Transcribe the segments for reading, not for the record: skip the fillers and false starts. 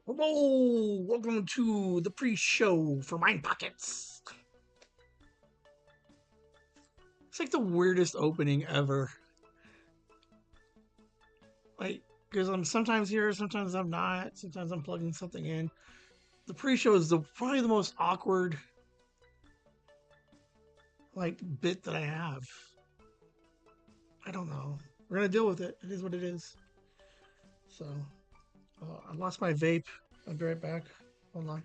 Hello, welcome to the pre-show for Mind Pockets. It's like the weirdest opening ever. Like, because I'm sometimes here, sometimes I'm not, sometimes I'm plugging something in. The pre-show is probably the most awkward bit that I have. I don't know. We're gonna deal with it. It is what it is. So, I lost my vape. I'll be right back. Hold on.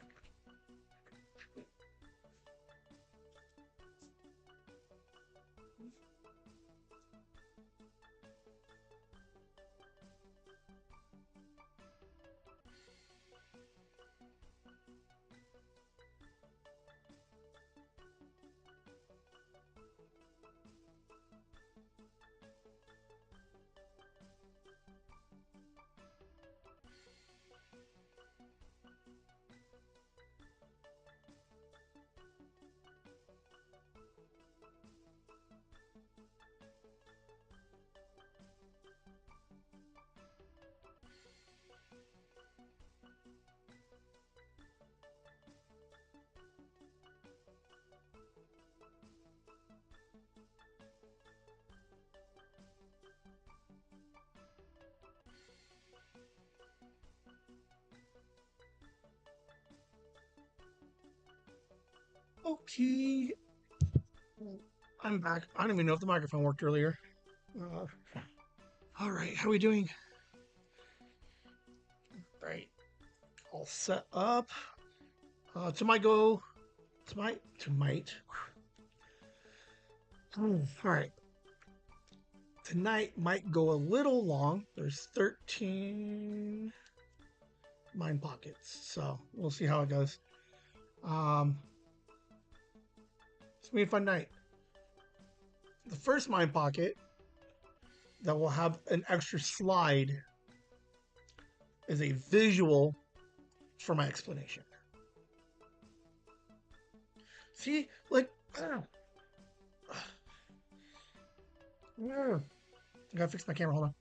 Okay, I'm back. I don't even know if the microphone worked earlier. Uh, all right, how are we doing? All right, all set up. To my go, to might. All right. Tonight might go a little long. There's 13 mind pockets, so we'll see how it goes. Um, it's gonna be a fun night. The first mind pocket that will have an extra slide is a visual for my explanation. See, like, I gotta fix my camera. Hold on.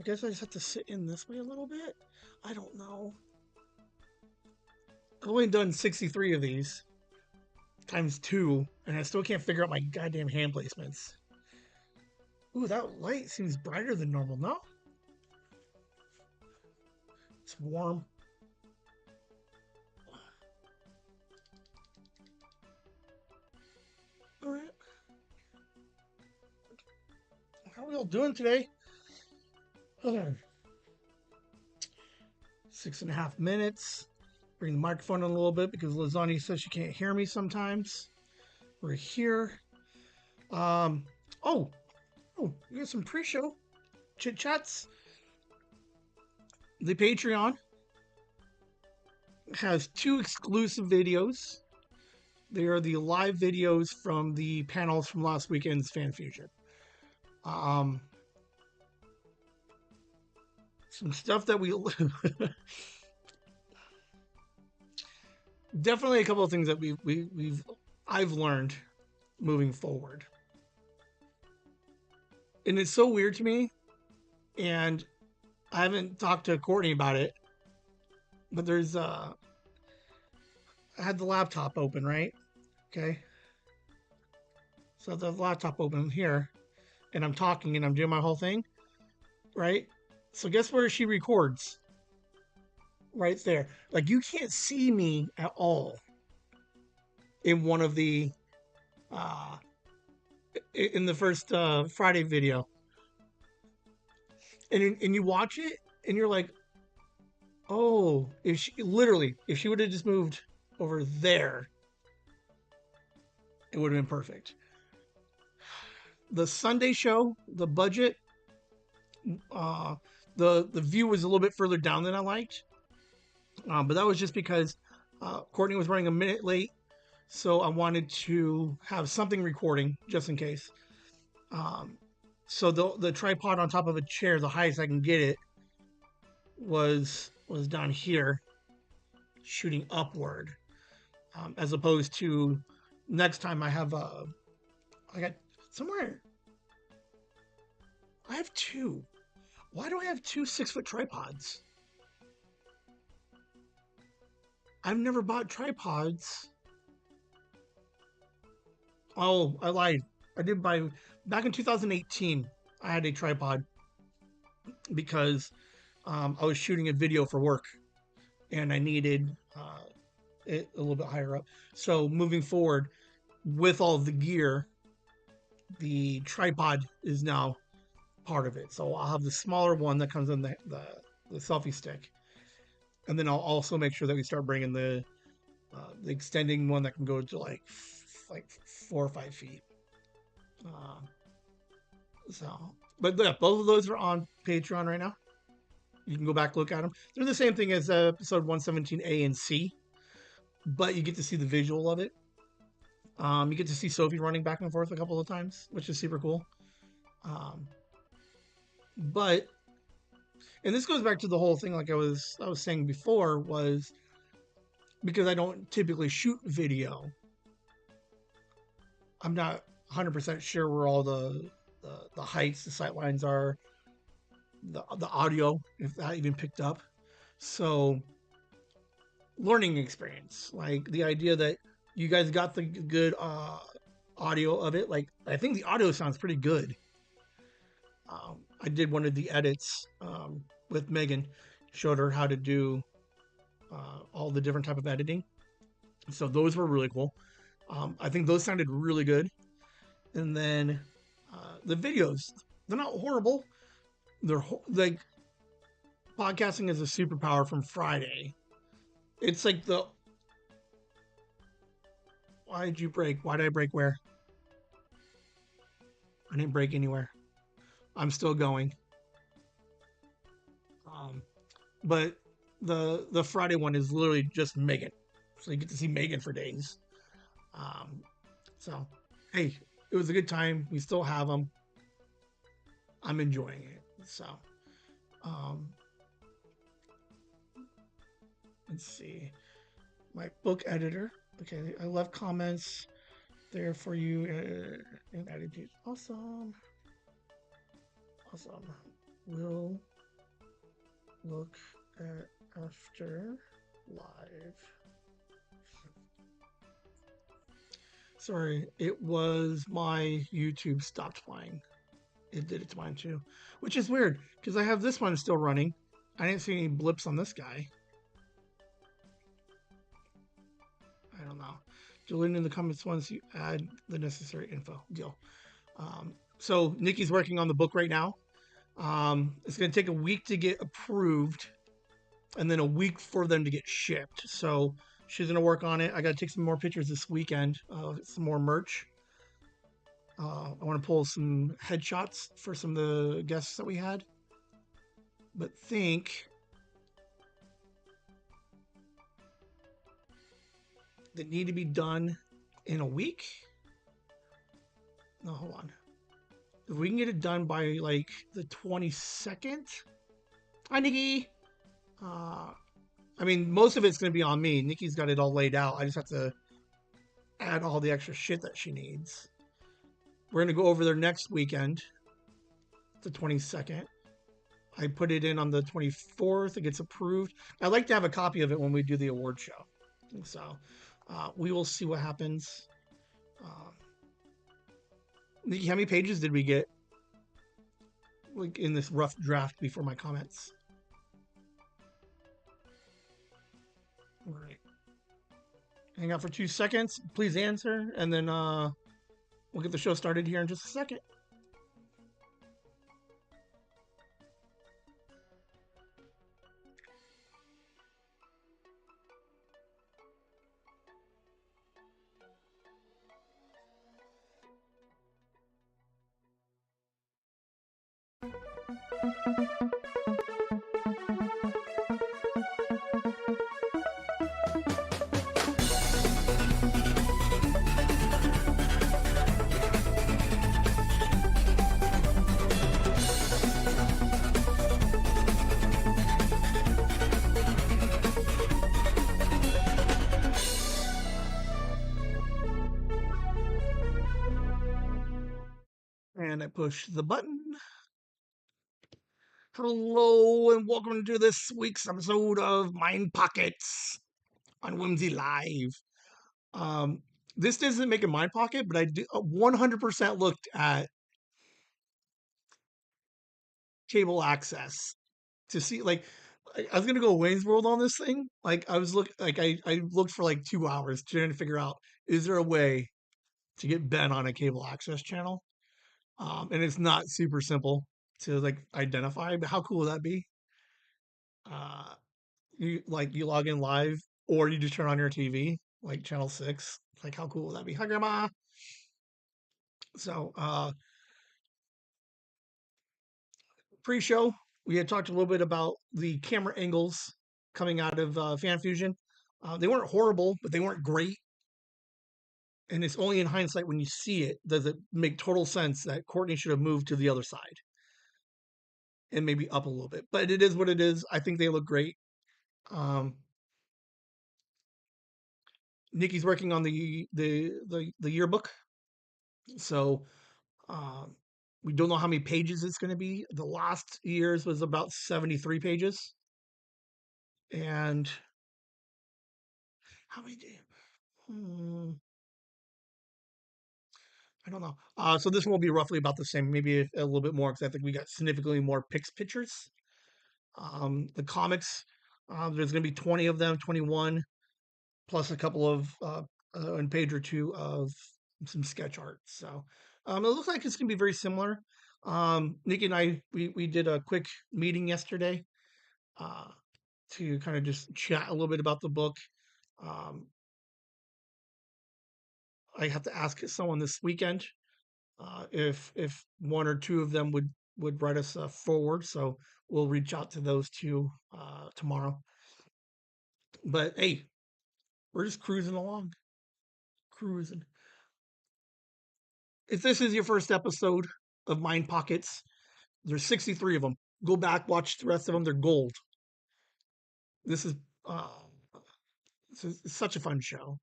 I guess I just have to sit in this way a little bit. I don't know. I've only done 63 of these times two, and I still can't figure out my goddamn hand placements. Ooh, that light seems brighter than normal. No, it's warm. All right. How are we all doing today? Okay. 6.5 minutes. Bring the microphone in a little bit because Lasagna says she can't hear me sometimes. We're here. Um. Oh. Oh. We got some pre-show chit chats. The Patreon has two exclusive videos. They are the live videos from the panels from last weekend's Fan Fusion. Um, some stuff that we definitely a couple of things that I've learned moving forward, and it's so weird to me. And I haven't talked to Courtney about it, but I had the laptop open, right? Okay, so the laptop open here, and I'm talking and I'm doing my whole thing, right? So guess where she records? Right there. Like you can't see me at all in one of the uh in the first Friday video, and you watch it and you're like, oh, if she would have just moved over there, it would have been perfect. The Sunday show, the budget, uh, the view was a little bit further down than I liked. But that was just because Courtney was running a minute late, so I wanted to have something recording just in case. Um, so the tripod on top of a chair, the highest I can get it, was down here, shooting upward, as opposed to next time I got somewhere. I have two. Why do I have two 6 foot tripods? I've never bought tripods. Oh, I lied. I did buy back in 2018. I had a tripod because I was shooting a video for work and I needed it a little bit higher up. So moving forward with all the gear, the tripod is now part of it. So I'll have the smaller one that comes in the selfie stick, and then I'll also make sure that we start bringing the extending one that can go to like 4 or 5 feet. Uh, so, but yeah, both of those are on Patreon right now. You can go back look at them. They're the same thing as episode 117A and C, but you get to see the visual of it. You get to see Sophie running back and forth a couple of times, which is super cool. Um, but and this goes back to the whole thing, like I was saying before, was because I don't typically shoot video. I'm not 100% sure where all the heights, the sight lines are, the audio, if that even picked up. So learning experience, like the idea that you guys got the good audio of it. Like I think the audio sounds pretty good. I did one of the edits with Megan, showed her how to do all the different type of editing. So those were really cool. I think those sounded really good. And then the videos, they're not horrible. They're like podcasting is a superpower from Friday. It's like the why did you break? Why did I break where? I didn't break anywhere. I'm still going. Um, but the Friday one is literally just Megan, so you get to see Megan for days. Um, so hey, it was a good time. We still have them. I'm enjoying it. So um, let's see. My book editor. Okay, I left comments there for you and attitude. Awesome. Awesome. We'll look at after live. Sorry, it was my YouTube stopped playing. It did it to mine too, which is weird because I have this one still running. I didn't see any blips on this guy. I don't know. Delete in the comments once you add the necessary info. Deal. So Nikki's working on the book right now. It's going to take a week to get approved, and then a week for them to get shipped. So she's going to work on it. I got to take some more pictures this weekend. Some more merch. I want to pull some headshots for some of the guests that we had. But think that need to be done in a week. No, hold on. If we can get it done by like the 22nd. Hi, Nikki. I mean, most of it's going to be on me. Nikki's got it all laid out. I just have to add all the extra shit that she needs. We're going to go over there next weekend, the 22nd. I put it in on the 24th. It gets approved. I'd like to have a copy of it when we do the award show. So we will see what happens. Nikki, how many pages did we get like in this rough draft before my comments? All right. Hang out for 2 seconds. Please answer, and then we'll get the show started here in just a second. push the button. Hello and welcome to this week's episode of Mind Pockets on Whimsy Live. Um, this doesn't make a Mind Pocket, but I 100% looked at cable access to see I was gonna go Wayne's World on this thing. I looked for like 2 hours trying to figure out, is there a way to get Ben on a cable access channel? And it's not super simple to like identify, but how cool would that be? Uh, you log in live, or you just turn on your TV, like channel 6. Like, how cool would that be? Hi, Grandma. So, pre-show, we had talked a little bit about the camera angles coming out of Fan Fusion. They weren't horrible, but they weren't great. And it's only in hindsight when you see it does it make total sense that Courtney should have moved to the other side and maybe up a little bit. But it is what it is. I think they look great. Um, Nikki's working on the yearbook, so um, we don't know how many pages it's going to be. The last year's was about 73 pages, and how many? Hmm, I don't know. So this one will be roughly about the same, maybe a little bit more, because I think we got significantly more pictures. The comics, there's going to be 20 of them, 21, plus a couple of a page or two of some sketch art. So it looks like it's going to be very similar. Nikki and I, we did a quick meeting yesterday uh, to kind of just chat a little bit about the book. Um, I have to ask someone this weekend if one or two of them would write us forward. So we'll reach out to those two tomorrow. But hey, we're just cruising along, cruising. If this is your first episode of Mind Pockets, there's 63 of them. Go back, watch the rest of them. They're gold. This is uh, such a fun show.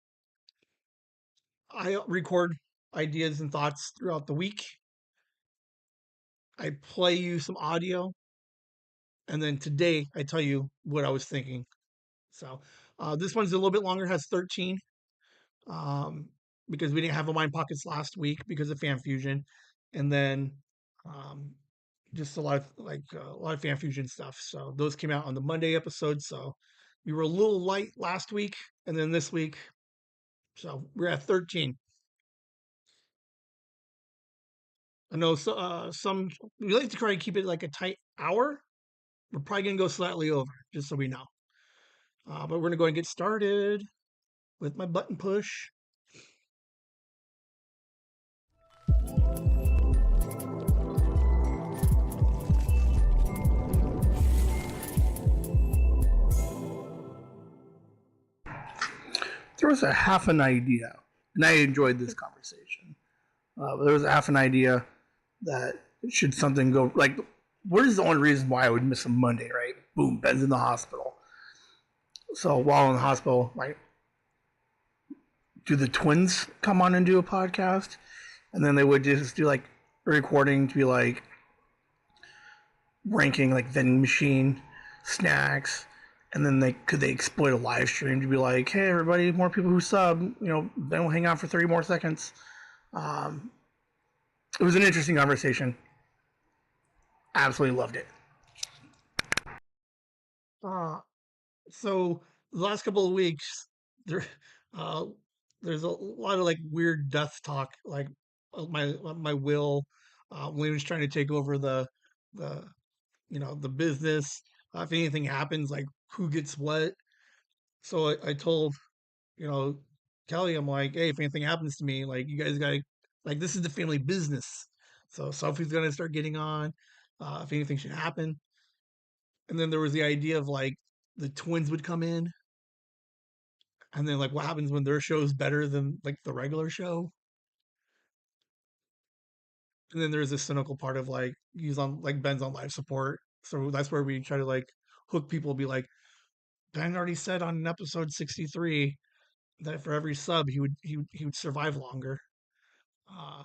I record ideas and thoughts throughout the week. I play you some audio, and then today I tell you what I was thinking. So this one's a little bit longer, has 13, um, because we didn't have a Mind Pockets last week because of Fan Fusion, and then um, just a lot of Fan Fusion stuff. So those came out on the Monday episode. So we were a little light last week, and then this week, so we're at 13. I know some we like to try to keep it like a tight hour. We're probably gonna go slightly over, just so we know. But we're gonna go and get started with my button push. There was a half an idea, and I enjoyed this conversation. But there was a half an idea that should something go like, what is the only reason why I would miss a Monday, right? Boom, Ben's in the hospital. So while in the hospital, like, do the twins come on and do a podcast? And then they would just do like a recording to be like ranking like vending machine snacks, and then they exploit a live stream to be like, hey everybody, more people who sub, then we'll hang out for 30 more seconds. Um, it was an interesting conversation. Absolutely loved it. Uh, so the last couple of weeks, there, uh, there's a lot of like weird death talk. Like my will, when he was trying to take over the the business. If anything happens, like who gets what. So I told you know Kelly, I'm like, hey, if anything happens to me, like you guys got to like this is the family business. So Sophie's gonna start getting on. If anything should happen, and then there was the idea of like the twins would come in, and then like what happens when their show's better than like the regular show. And then there's this cynical part of like he's on like Ben's on life support, so that's where we try to like hook people, be like, Ben already said on episode 63 that for every sub he would survive longer. Uh,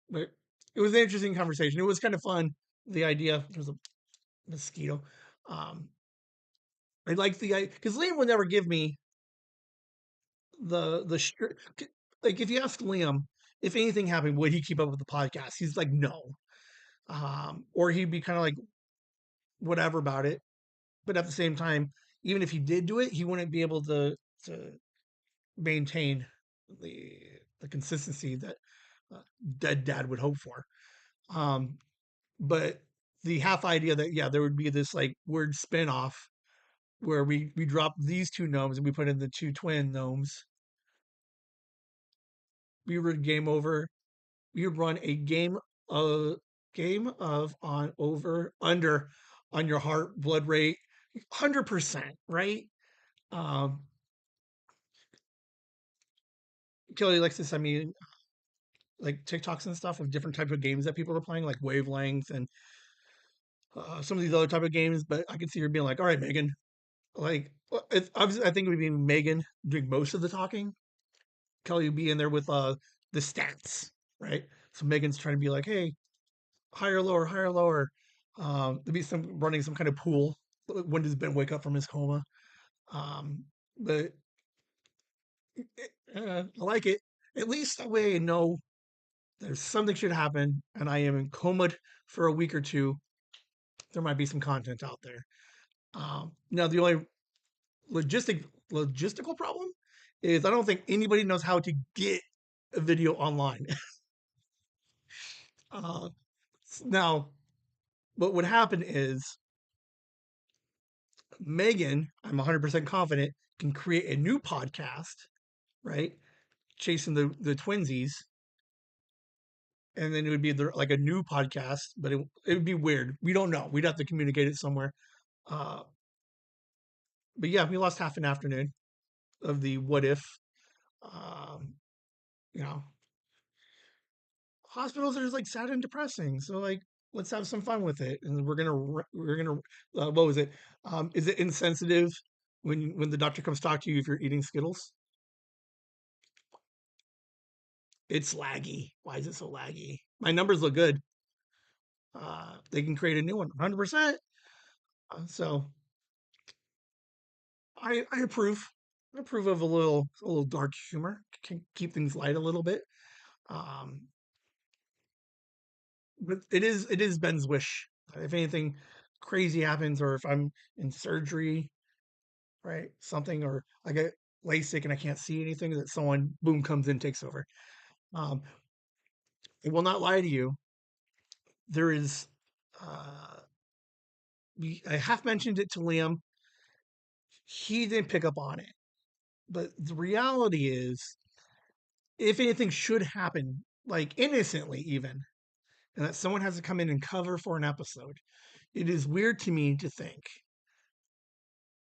but it was an interesting conversation. It was kind of fun. The idea there's a mosquito. Um, I like the idea because Liam would never give me the like if you ask Liam if anything happened, would he keep up with the podcast? He's like no, or he'd be kind of like whatever about it. But at the same time, even if he did do it, he wouldn't be able to maintain the the consistency that dead dad would hope for. Um, but the half idea that yeah, there would be this like weird spin off where we drop these two gnomes and we put in the two twin gnomes. We would game over. We would run a game of on over under on your heart blood rate 100%, right? Um, Kelly likes to send me like TikToks and stuff of different types of games that people are playing, like wavelength and some of these other type of games. But I can see her being like, "All right, Megan." Like, obviously, I think it would be Megan doing most of the talking. Kelly would be in there with the stats, right? So Megan's trying to be like, "Hey, higher, lower, higher, lower." There'd be some running some kind of pool. When does Ben wake up from his coma? Um, but I like it. At least that way I know there's something should happen, and I am in coma for a week or two. There might be some content out there. Now, the only logistical problem is I don't think anybody knows how to get a video online. uh, now, what would happen is Megan, I'm 100% confident, can create a new podcast, right? Chasing the twinsies, and then it would be like a new podcast, but it would be weird. We don't know. We'd have to communicate it somewhere. Uh, but yeah, we lost half an afternoon of the what if. Um, you know, hospitals are just like sad and depressing. So like, let's have some fun with it. And we're gonna what was it? Is it insensitive when the doctor comes talk to you if you're eating Skittles? It's laggy. Why is it so laggy? My numbers look good. They can create a new one, 100%. So I approve. I approve of a little dark humor. Can keep things light a little bit. Um, but it is Ben's wish. If anything crazy happens, or if I'm in surgery, right, something, or I get LASIK and I can't see anything, that someone boom comes in takes over. Um, I will not lie to you. There is, uh, I half mentioned it to Liam. He didn't pick up on it, but the reality is, if anything should happen, like innocently even, and that someone has to come in and cover for an episode, it is weird to me to think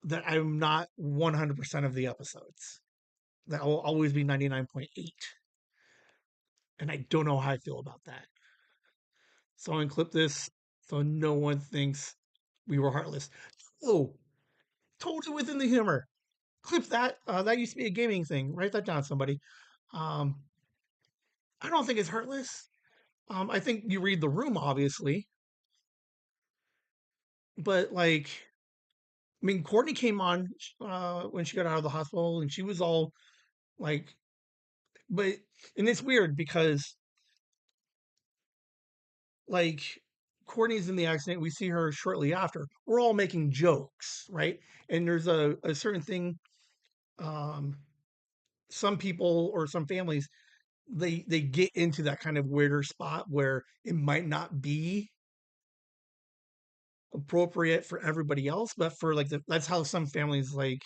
that I'm not 100% of the episodes. That will always be 99.8. And I don't know how I feel about that. So I'm clip this so no one thinks we were heartless. Oh, totally within the humor. Clip that. That used to be a gaming thing. Write that down, somebody. Um, I don't think it's heartless. I think you read the room, obviously, but like, I mean, Courtney came on when she got out of the hospital, and she was all like, but and it's weird because like Courtney's in the accident, we see her shortly after. We're all making jokes, right? And there's a certain thing. Um, some people or some families they get into that kind of weirder spot where it might not be appropriate for everybody else, but for like that's how some families like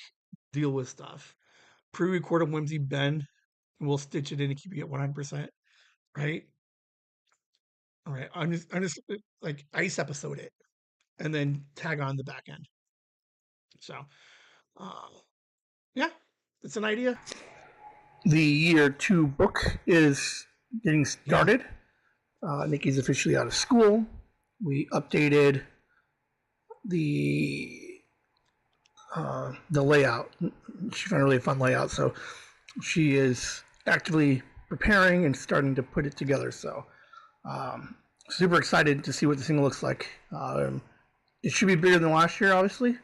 deal with stuff. Pre-recorded whimsy Ben, and we'll stitch it in and keep you at 100%, right? All right, I'm just like ice episode it, and then tag on the back end. So, uh, yeah, it's an idea. The year two book is getting started. Nikki's officially out of school. We updated the layout. She found a really fun layout, so she is actively preparing and starting to put it together. So Um, Super excited to see what this thing looks like. It should be bigger than last year, obviously,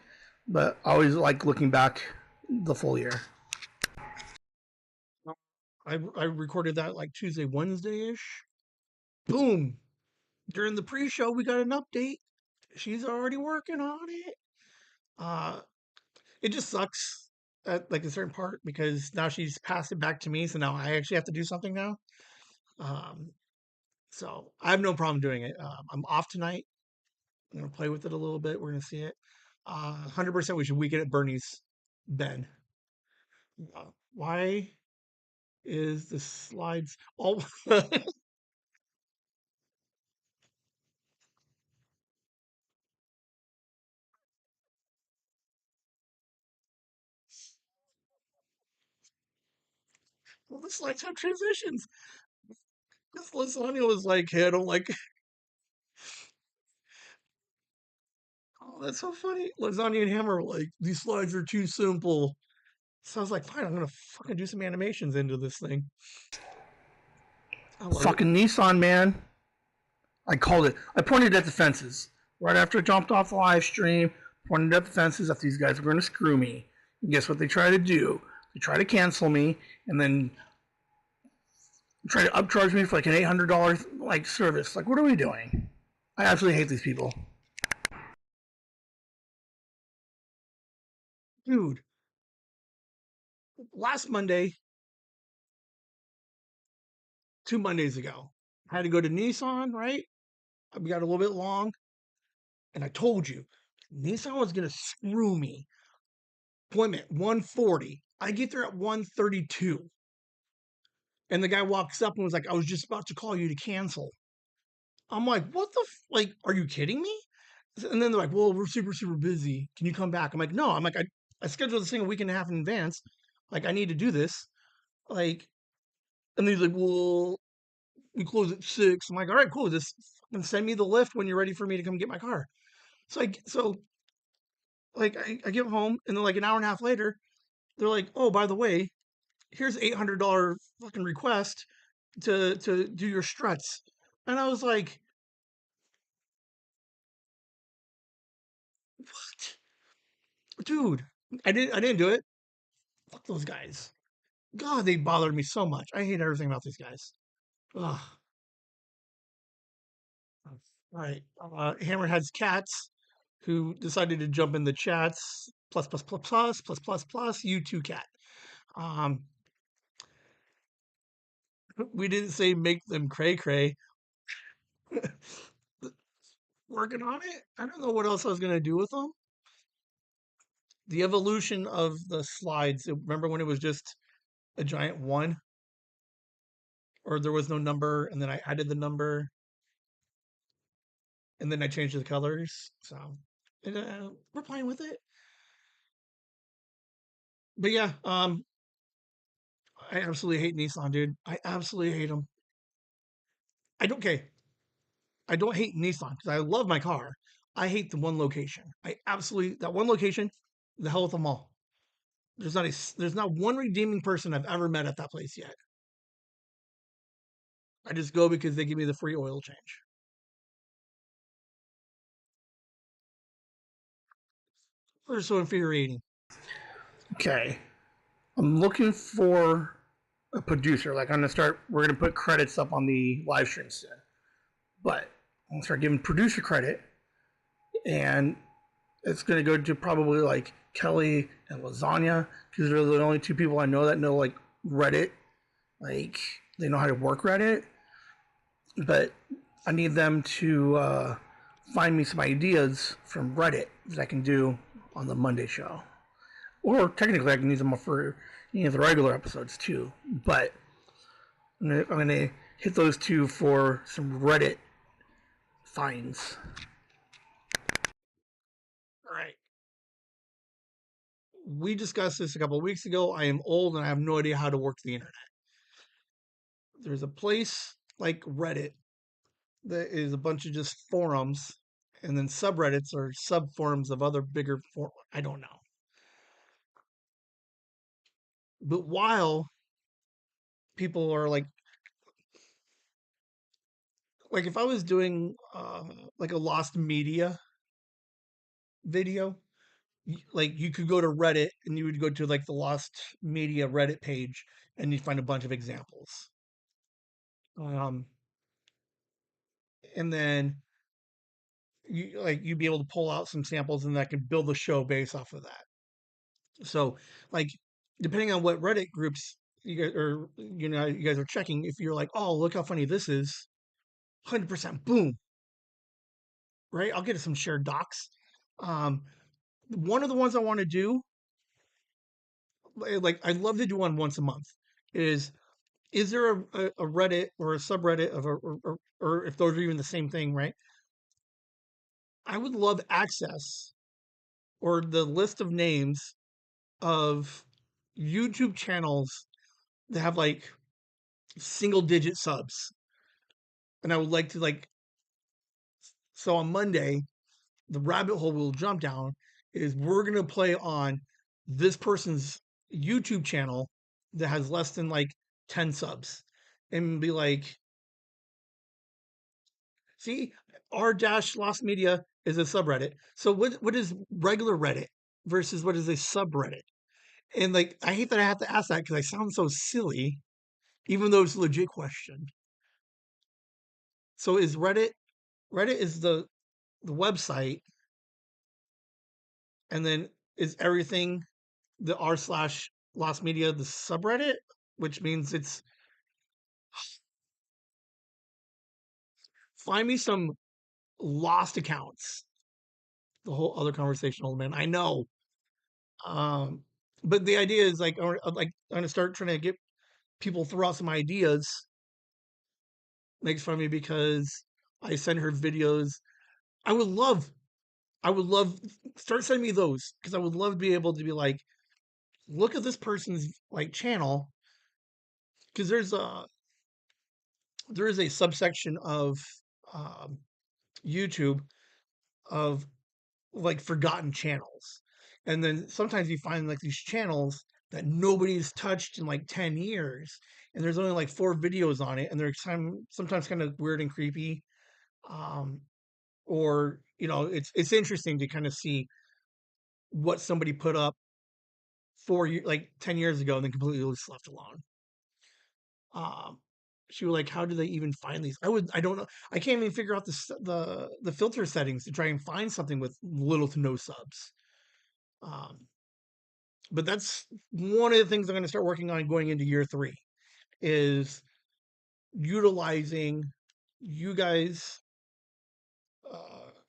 but I always like looking back the full year. I recorded that like Tuesday, Wednesday ish. Boom! During the pre-show, we got an update. She's already working on it. Uh, it just sucks at like a certain part because now she's passed it back to me, so now I actually have to do something now. Um, so I have no problem doing it. I'm off tonight. I'm gonna play with it a little bit. We're gonna see it. 100% we should weekend at Bernie's Ben. Why is the slides all well, the slides have transitions? This lasagna was like, hey, I don't like. Oh, that's so funny. Lasagna and Hammer were like, these slides are too simple. So I was like, fine, I'm gonna fucking do some animations into this thing. I love it. Fucking Nissan, man. I called it. I pointed at the fences right after I jumped off the live stream. Pointed at the fences that these guys were going to screw me. And guess what they try to do? They try to cancel me and then try to upcharge me for like an $800 like service. Like, what are we doing? I absolutely hate these people. Dude, last Monday, 2 Mondays ago, I had to go to Nissan, right? We got a little bit long, and I told you, Nissan was gonna screw me. Appointment 140. I get there at 132. And the guy walks up and was like, I was just about to call you to cancel. I'm like, what the like, are you kidding me? And then they're like, well, we're super, super busy. Can you come back? I'm like, no, I scheduled this thing a week and a half in advance. Like, I need to do this. Like, and he's like, well, we close at 6. I'm like, all right, cool. Just send me the lift when you're ready for me to come get my car. So like I get home and then like an hour and a half later, they're like, oh, by the way, here's $800 fucking request to do your struts. And I was like, what? Dude, I didn't do it. Fuck those guys. God, they bothered me so much. I hate everything about these guys. Ugh. All right. Hammerhead's cats who decided to jump in the chats. Plus plus plus plus plus plus plus. You too, cat. Um, we didn't say make them cray cray. Working on it. I don't know what else I was gonna do with them. The evolution of the slides. Remember when it was just a giant one, or there was no number, and then I added the number, and then I changed the colors. So we're playing with it. But yeah, I absolutely hate Nissan, dude. I absolutely hate them. I don't care. I don't hate Nissan because I love my car. I hate the one location. I absolutely that one location. The hell with them all. There's not one redeeming person I've ever met at that place yet. I just go because they give me the free oil change. They're so infuriating. Okay. I'm looking for a producer. Like, I'm going to start, we're going to put credits up on the live stream soon. But I'm going to start giving producer credit. And it's going to go to probably like Kelly and Lasagna because they're the only two people I know that know like Reddit. Like, they know how to work Reddit. But I need them to find me some ideas from Reddit that I can do on the Monday show. Or technically, I can use them for any of the regular episodes too. But I'm gonna hit those two for some Reddit finds. All right. We discussed this a couple of weeks ago. I am old and I have no idea how to work the internet. There's a place like Reddit that is a bunch of just forums, and then subreddits or sub forums of other bigger I don't know. But while people are like if I was doing like a lost media video, like you could go to Reddit and you would go to like the lost media Reddit page and you'd find a bunch of examples. Um, and then you'd be able to pull out some samples and that could build a show based off of that. So like depending on what Reddit groups you guys or you guys are checking, if you're like, oh look how funny this is, 100% boom, right? I'll get some shared docs. Um, one of the ones I want to do, like I'd love to do one once a month, is there a Reddit or a subreddit of or if those are even the same thing, right? I would love access or the list of names of YouTube channels that have like single digit subs. And I would like to like so on Monday, the rabbit hole we'll jump down is we're gonna play on this person's YouTube channel that has less than like 10 subs and be like, see, r dash lost media is a subreddit. So what is regular Reddit versus what is a subreddit? And like I hate that I have to ask that because I sound so silly, even though it's a legit question. So is Reddit is the website, and then is everything the r slash lost media the subreddit, which means it's find me some lost accounts. The whole other conversation, old man. I know. Um, but the idea is like, or like, I'm gonna start trying to get people throw out some ideas. Makes fun of me because I send her videos. I would love, I would love start sending me those because I would love to be able to be like, look at this person's like channel because there is a subsection of um, YouTube of like forgotten channels. And then sometimes you find like these channels that nobody's touched in like 10 years. And there's only like 4 videos on it. And they're sometimes kind of weird and creepy. Um, or, it's interesting to kind of see what somebody put up 4 years, like 10 years ago and then completely just left alone. Um, she was like, how do they even find these? I don't know. I can't even figure out the filter settings to try and find something with little to no subs. Um, but that's one of the things I'm going to start working on going into year 3 is utilizing you guys,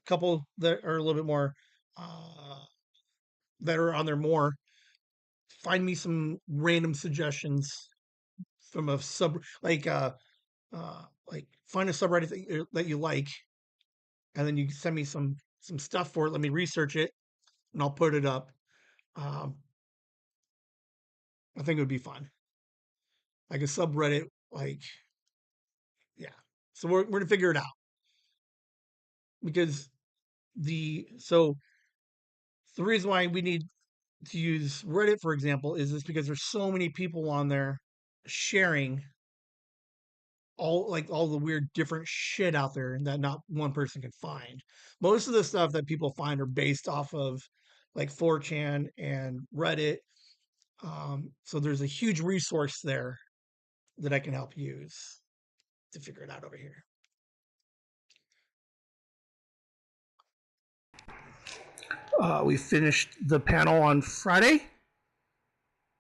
couple that are a little bit more uh, that are on there more. Find me some random suggestions from a sub like find a subreddit that you like, and then you send me some stuff for it. Let me research it, and I'll put it up. Um, I think it would be fun, like a subreddit, like yeah. So we're gonna figure it out because the reason why we need to use Reddit, for example, is this because there's so many people on there sharing all the weird different shit out there that not one person can find. Most of the stuff that people find are based off of like 4chan and Reddit. So there's a huge resource there that I can help use to figure it out over here. We finished the panel on Friday,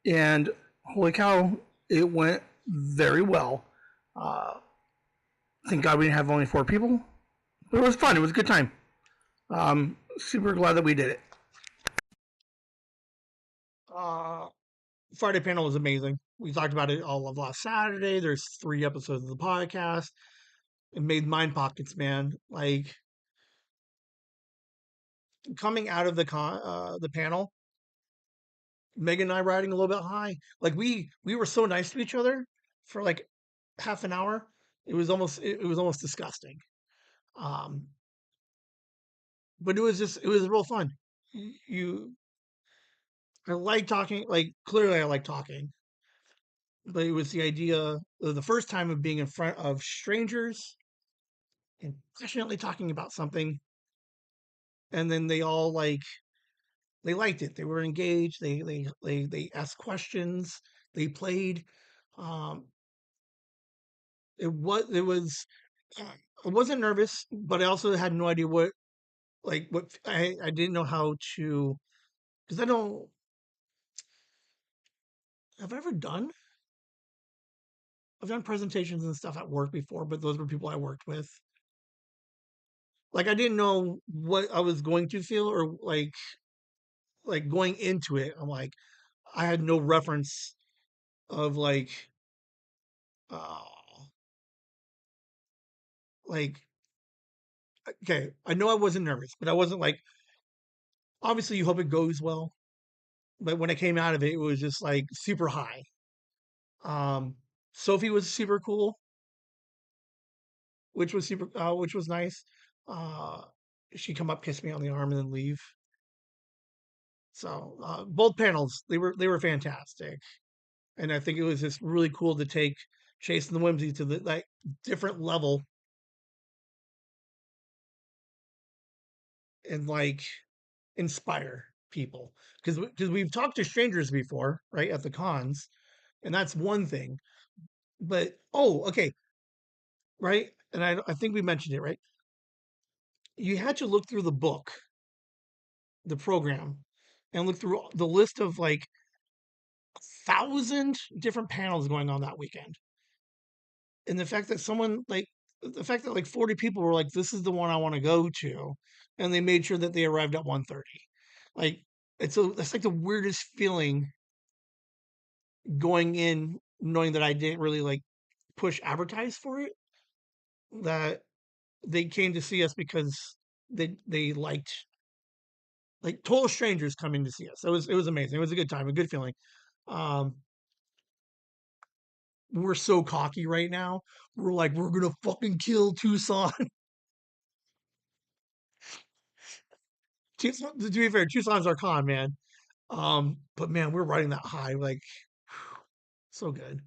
and holy cow, it went very well. Thank God we didn't have only 4 people, but it was fun. It was a good time. Super glad that we did it. Uh, Friday panel was amazing. We talked about it all of last Saturday. There's 3 episodes of the podcast. It made mind pockets, man. Like coming out of the panel, Megan and I riding a little bit high. Like we were so nice to each other for like half an hour. It was almost disgusting. Um, but it was real fun. You I like talking. Like clearly I like talking, but it was the idea of the first time of being in front of strangers and passionately talking about something, and then they all like they liked it. They were engaged. They asked questions. They played. Um, it was I wasn't nervous, but I also had no idea what I didn't know how to, because I don't have I ever done I've done presentations and stuff at work before, but those were people I worked with. Like I didn't know what I was going to feel, or like going into it. I'm like I had no reference of uh like okay, I know I wasn't nervous, but I wasn't like, obviously you hope it goes well, but when I came out of it, it was just like super high. Um, Sophie was super cool, which was nice. Uh, she come up, kiss me on the arm, and then leave. So both panels, they were fantastic, and I think it was just really cool to take Chasing the Whimsy to the like different level, and like inspire people, because we've talked to strangers before, right, at the cons, and that's one thing. But okay, right, and I think we mentioned it, right. You had to look through the book, the program, and look through the list of like 1,000 different panels going on that weekend, and the fact that like 40 people were like, "This is the one I want to go to," and they made sure that they arrived at 1:30. Like that's like the weirdest feeling going in, knowing that I didn't really like push advertise for it, that they came to see us because they liked, like total strangers coming to see us. It was amazing. It was a good time, a good feeling. Um, we're so cocky right now. We're like, we're gonna fucking kill Tucson. Tucson, to be fair, Tucson's our con, man. But man, we're riding that high, like so good.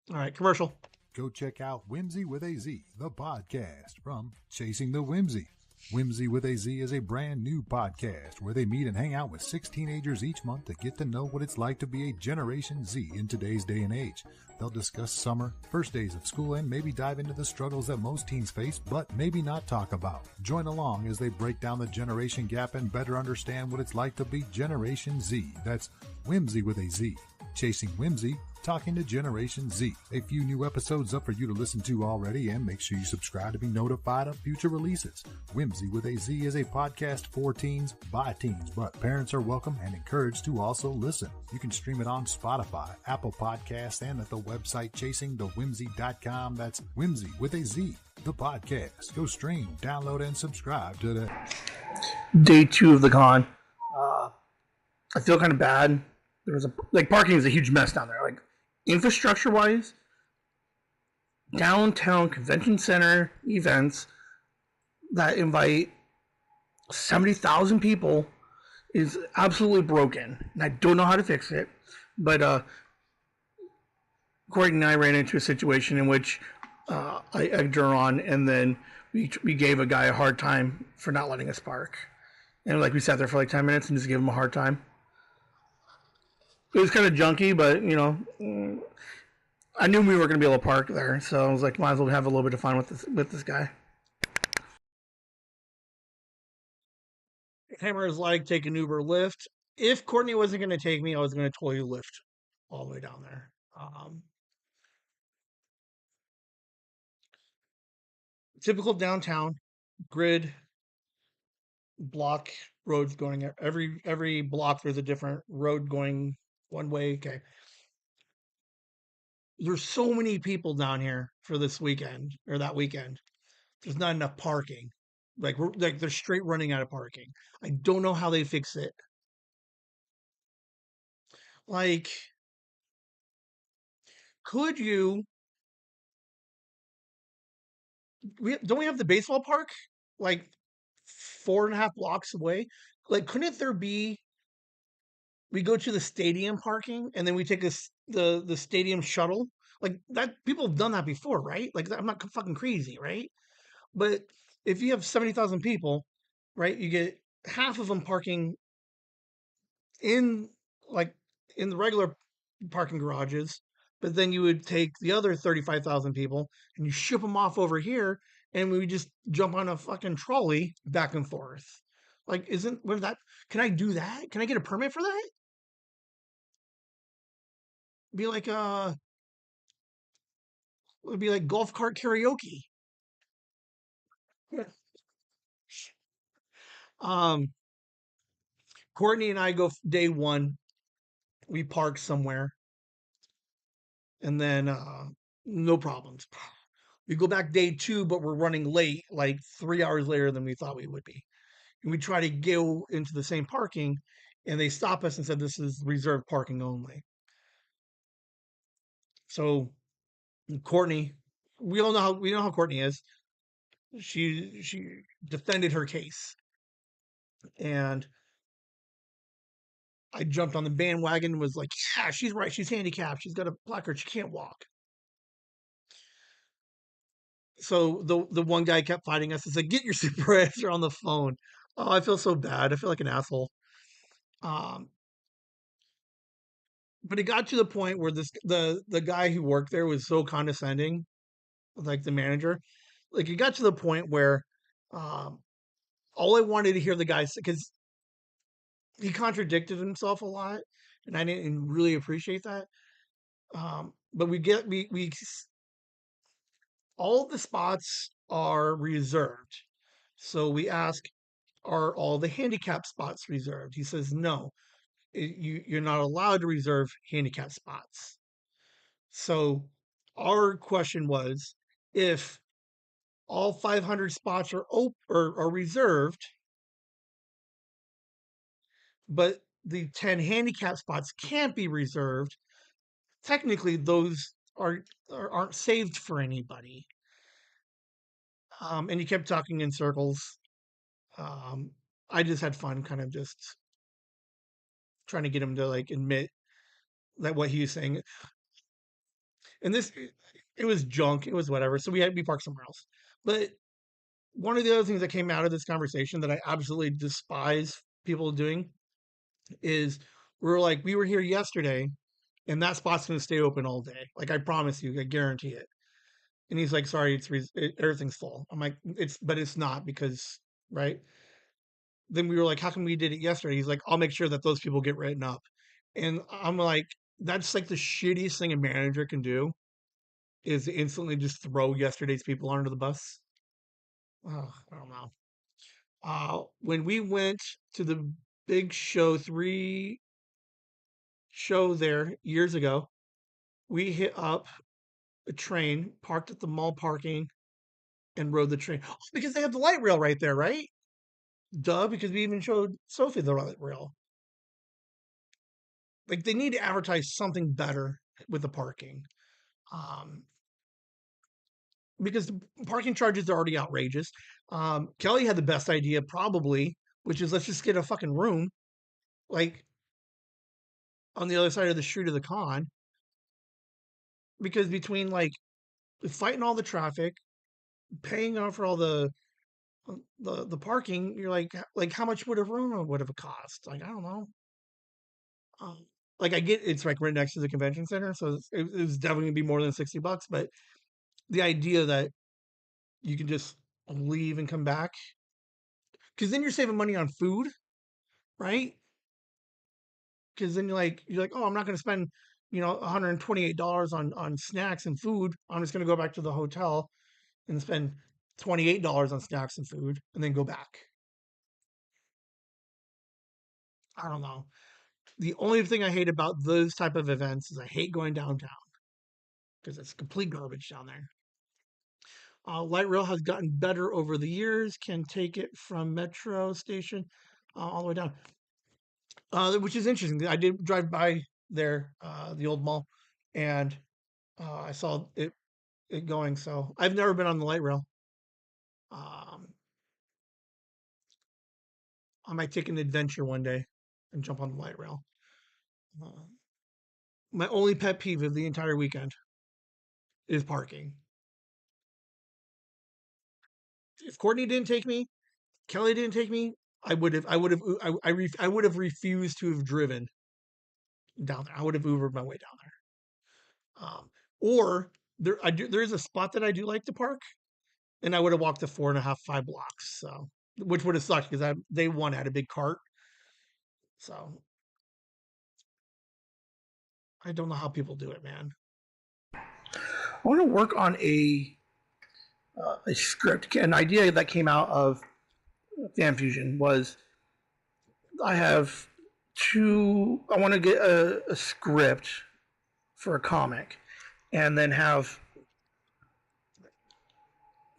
All right, commercial. Go check out Whimsy with a Z, the podcast from Chasing the Whimsy. Whimsy with a Z is a brand new podcast where they meet and hang out with 6 teenagers each month to get to know what it's like to be a Generation Z in today's day and age. They'll discuss summer, first days of school, and maybe dive into the struggles that most teens face, but maybe not talk about. Join along as they break down the generation gap and better understand what it's like to be Generation Z. That's Whimsy with a Z. Chasing Whimsy, talking to Generation Z. A few new episodes up for you to listen to already, and make sure you subscribe to be notified of future releases. Whimsy with a Z is a podcast for teens, by teens, but parents are welcome and encouraged to also listen. You can stream it on Spotify, Apple Podcasts, and at the website chasingthewhimsy.com. That's Whimsy with a Z, the podcast. Go stream, download, and subscribe today. Day 2 of the con. I feel kind of bad. There was parking is a huge mess down there. Like, infrastructure wise, downtown convention center events that invite 70,000 people is absolutely broken, and I don't know how to fix it. But Courtney and I ran into a situation in which I egged her on, and then we gave a guy a hard time for not letting us park, and we sat there for like 10 minutes and just gave him a hard time. It was kind of junky, but I knew we were going to be able to park there, so I was like, might as well have a little bit of fun with this guy. Hammer is like, take an Uber Lyft. If Courtney wasn't going to take me, I was going to totally Lyft all the way down there. Typical downtown grid block roads going every block. There's a different road going one way. Okay, there's so many people down here for this weekend or that weekend. There's not enough parking. Like they're straight running out of parking. I don't know how they fix it. Like, could you? Don't we have the baseball park like 4.5 blocks away? Like, couldn't there be? We go to the stadium parking and then we take the stadium shuttle. Like that, people have done that before, right? Like I'm not fucking crazy, right? But if you have 70,000 people, right, you get half of them parking in like in the regular parking garages, but then you would take the other 35,000 people and you ship them off over here, and we would just jump on a fucking trolley back and forth. Like, isn't what that? Can I do that? Can I get a permit for that? Be like it would be like golf cart karaoke. Um, Courtney and I go day one. We park somewhere, and then no problems. We go back day two, but we're running late, like 3 hours later than we thought we would be. And we try to go into the same parking, and they stop us and said this is reserved parking only. So Courtney, we know how Courtney is. She defended her case, and I jumped on the bandwagon and was like, yeah, she's right. She's handicapped. She's got a placard. She can't walk. So the one guy kept fighting us and said, get your supervisor on the phone. Oh, I feel so bad. I feel like an asshole. Um, but it got to the point where the guy who worked there was so condescending, like the manager. Like it got to the point where um, all I wanted to hear the guy say, because he contradicted himself a lot, and I didn't really appreciate that. But we all the spots are reserved. So we ask, are all the handicap spots reserved? He says, no, you're not allowed to reserve handicap spots. So our question was, if all 500 spots are reserved, but the 10 handicap spots can't be reserved, technically those aren't saved for anybody. And he kept talking in circles. Um, I just had fun, kind of just trying to get him to like admit that what he was saying. And this, it was junk. It was whatever. So we parked somewhere else. But one of the other things that came out of this conversation that I absolutely despise people doing is we were here yesterday, and that spot's going to stay open all day. Like I promise you, I guarantee it. And he's like, sorry, everything's full. I'm like, but it's not because, right? Then we were like, how come we did it yesterday? He's like, I'll make sure that those people get written up. And I'm like, that's like the shittiest thing a manager can do is instantly just throw yesterday's people under the bus. Oh, I don't know. When we went to the big show three show there years ago, we hit up a train, parked at the mall parking, and rode the train. Oh, because they have the light rail right there, right? Duh, because we even showed Sophie the light rail. Like they need to advertise something better with the parking. Um, because the parking charges are already outrageous. Kelly had the best idea probably, which is let's just get a fucking room like on the other side of the street of the con, because between like fighting all the traffic, paying off for all the parking, you're like how much would a room would have cost? Like I don't know. Um, like I get it's like right next to the convention center, so it was definitely gonna be more than $60. But the idea that you can just leave and come back, because then you're saving money on food, right? Because then you're like, oh, I'm not gonna spend $128 on snacks and food. I'm just gonna go back to the hotel and spend $28 on snacks and food, and then go back. I don't know. The only thing I hate about those type of events is I hate going downtown because it's complete garbage down there. Light rail has gotten better over the years. Can take it from metro station all the way down, which is interesting. I did drive by there, the old mall, and I saw it going. So I've never been on the light rail. Um, I might take an adventure one day and jump on the light rail. Uh, my only pet peeve of the entire weekend is parking. if Courtney didn't take me, Kelly didn't take me, I would have refused to have driven down there. I would have Ubered my way down there. Or there's a spot that I do like to park, and I would have walked the 4.5, 5 blocks. So, which would have sucked because they one had a big cart. So I don't know how people do it, man. I want to work on a script. An idea that came out of Fan Fusion was I have two. I want to get a script for a comic, and then have,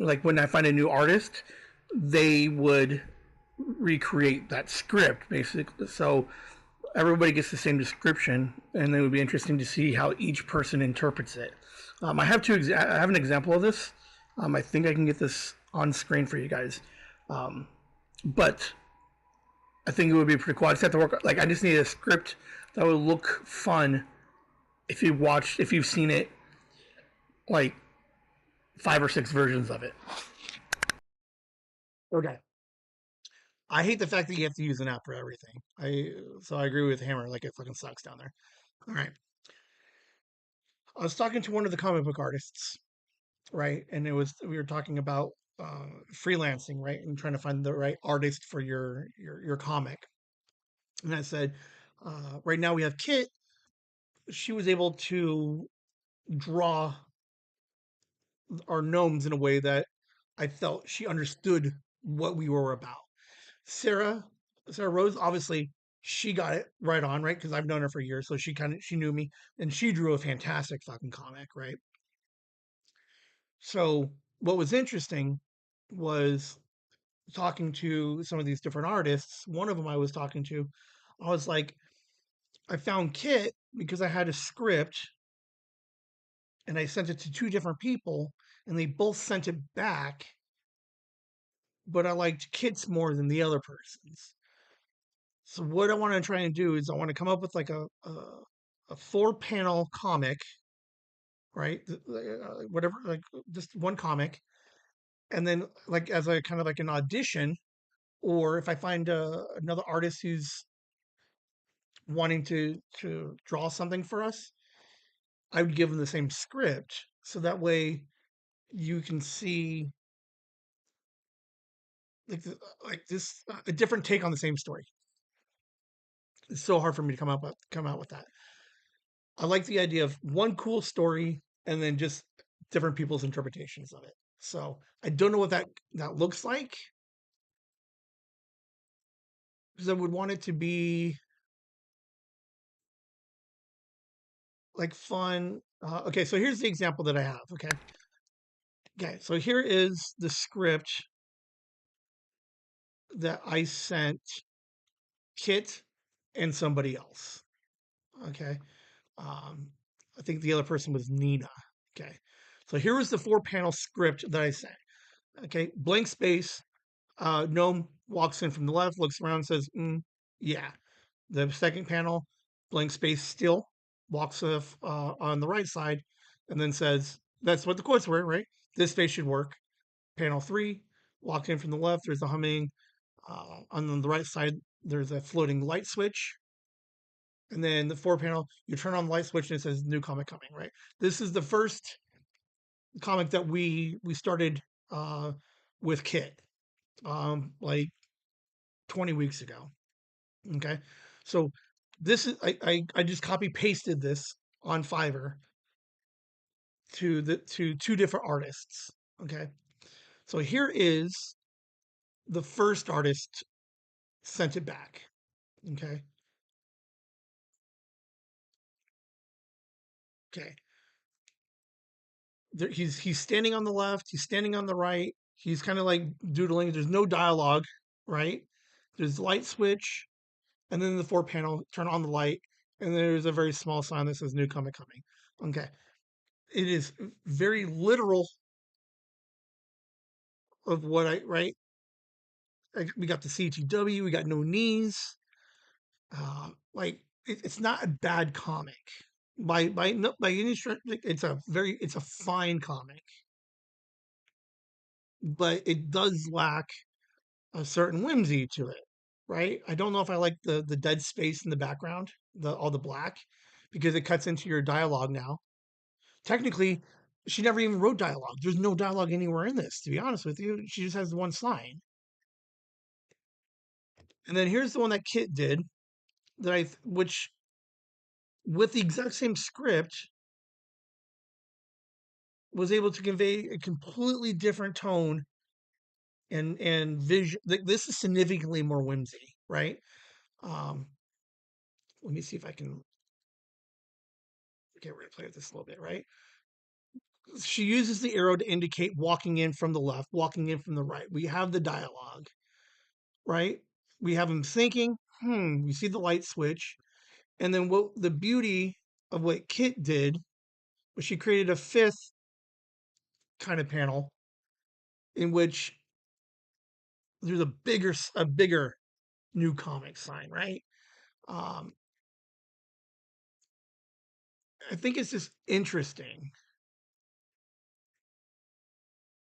like, when I find a new artist, they would recreate that script basically. So everybody gets the same description, and it would be interesting to see how each person interprets it. I have I have an example of this. I think I can get this on screen for you guys, but I think it would be pretty cool. I just have to work. Like, I just need a script that would look fun if you've seen it, like 5 or 6 versions of it. Okay. I hate the fact that you have to use an app for everything. So I agree with Hammer. Like, it fucking sucks down there. All right. I was talking to one of the comic book artists, right? And we were talking about freelancing, right? And trying to find the right artist for your comic. And I said, right now we have Kit. She was able to draw our gnomes in a way that I felt she understood what we were about. Sarah, Sarah Rose, obviously she got it right on, right? Because I've known her for years, so she knew me, and she drew a fantastic fucking comic, right? So what was interesting was talking to some of these different artists. One of them I was talking to, I was like, I found Kit because I had a script and I sent it to two different people, and they both sent it back, but I liked Kit's more than the other person's. So what I want to try and do is I want to come up with like a 4 panel comic, right? Whatever, like just one comic, and then like as a kind of like an audition, or if I find another artist who's wanting to draw something for us, I would give them the same script, so that way you can see like this a different take on the same story. It's so hard for me to come out with that. I like the idea of one cool story and then just different people's interpretations of it. So I don't know what that looks like, because I would want it to be like fun. Okay, so here's the example that I have. Okay, so here is the script that I sent Kit and somebody else. Okay, um, I think the other person was Nina. Okay, so here was the 4 panel script that I sent. Okay, blank space. Gnome walks in from the left, looks around, says, "Yeah." The second panel, blank space still, walks on the right side, and then says, "That's what the quotes were, right? This space should work." Panel 3, walked in from the left. There's a humming. On the right side, there's a floating light switch. And then the 4 panel, you turn on the light switch and it says new comic coming, right? This is the first comic that we started with Kit, like 20 weeks ago. Okay. So this is I just copy pasted this on Fiverr to two different artists. Okay. So here is the first artist sent it back. Okay. Okay. He's standing on the left, he's standing on the right, he's kind of like doodling. There's no dialogue, right? There's light switch, and then the 4 panel, turn on the light, and there's a very small sign that says new comic coming. Okay. It is very literal of what I right. We got the CTW, we got no knees. Like it's not a bad comic by any stretch. It's a fine comic. but it does lack a certain whimsy to it, right? I don't know if I like the dead space in the background, the all the black, because it cuts into your dialogue now. Technically, she never even wrote dialogue. There's no dialogue anywhere in this, to be honest with you. She just has one line. And then here's the one that Kit did that which with the exact same script was able to convey a completely different tone and vision. This is significantly more whimsy, right? Um, let me see if I can get replay of this a little bit, right? She uses the arrow to indicate walking in from the left, walking in from the right. We have the dialogue, right? We have him thinking, we see the light switch. And then what the beauty of what Kit did was she created a fifth kind of panel in which there's a bigger new comic sign, right? Um, I think it's just interesting.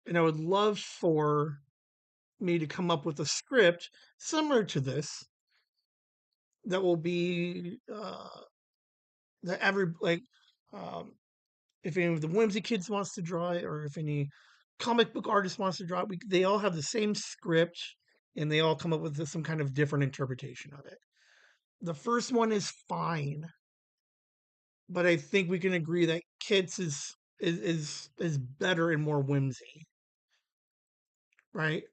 And I would love for me to come up with a script similar to this that will be that every like um, if any of the whimsy kids wants to draw it or if any comic book artist wants to draw it, they all have the same script and they all come up with some kind of different interpretation of it. The first one is fine, but I think we can agree that Kids is better and more whimsy, right?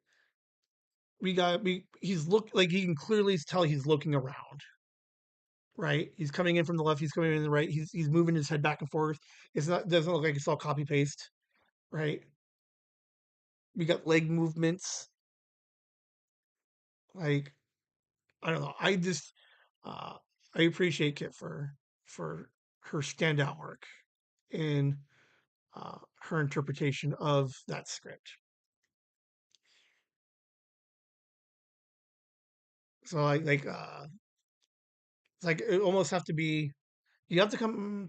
He's look like he can clearly tell he's looking around, right? He's coming in from the left, he's coming in from the right, he's moving his head back and forth. It's not doesn't look like it's all copy paste, right? We got leg movements. Like I don't know. Uh I appreciate Kit for her standout work in her interpretation of that script. So it's like it almost have to be you have to come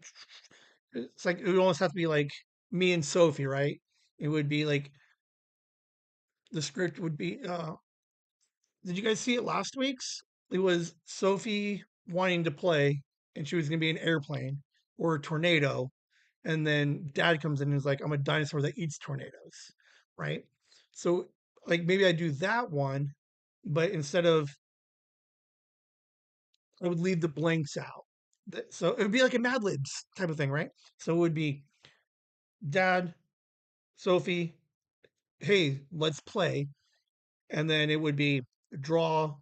it's like it would almost have to be like me and Sophie, right? It would be like the script would be did you guys see it last week's? It was Sophie wanting to play and she was gonna be an airplane or a tornado. And then dad comes in and is like, I'm a dinosaur that eats tornadoes. Right. So like maybe I do that one, but instead of I would leave the blanks out. So it would be like a Mad Libs type of thing, right? So it would be dad, Sophie, hey, let's play. And then it would be draw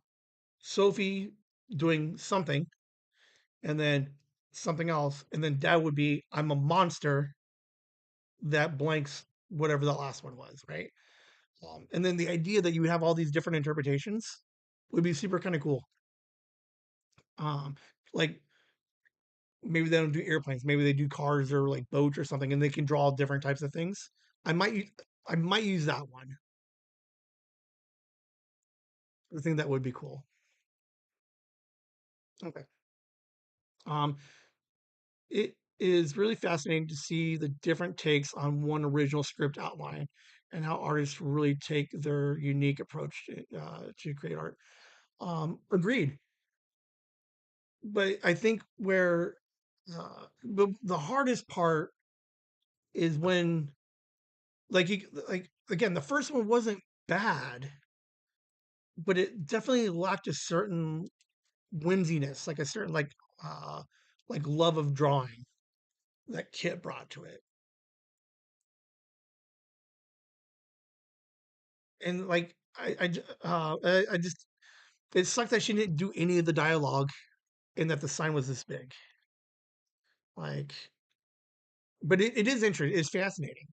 Sophie doing something and then something else. And then dad would be, I'm a monster that blanks whatever the last one was, right? And then the idea that you would have all these different interpretations would be super kind of cool. Um, like maybe they don't do airplanes, maybe they do cars or like boats or something, and they can draw different types of things. I might I might use that one. I think that would be cool. Okay. Um, it is really fascinating to see the different takes on one original script outline and how artists really take their unique approach to create art. Agreed. But I think where the hardest part is when like again the first one wasn't bad, but it definitely lacked a certain whimsiness, like a certain like love of drawing that Kit brought to it. And like I just it sucked that she didn't do any of the dialogue and that the sign was this big. Like, but it is interesting. It's fascinating.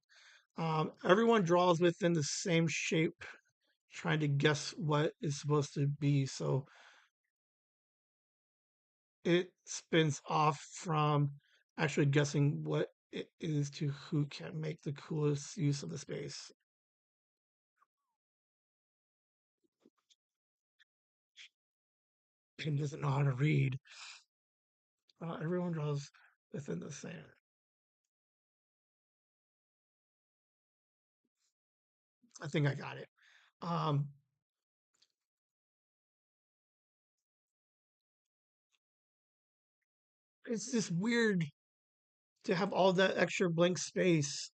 Everyone draws within the same shape, trying to guess what is supposed to be. So it spins off from actually guessing what it is to who can make the coolest use of the space. And doesn't know how to read. Everyone draws within the same. I think I got it. Um, it's just weird to have all that extra blank space,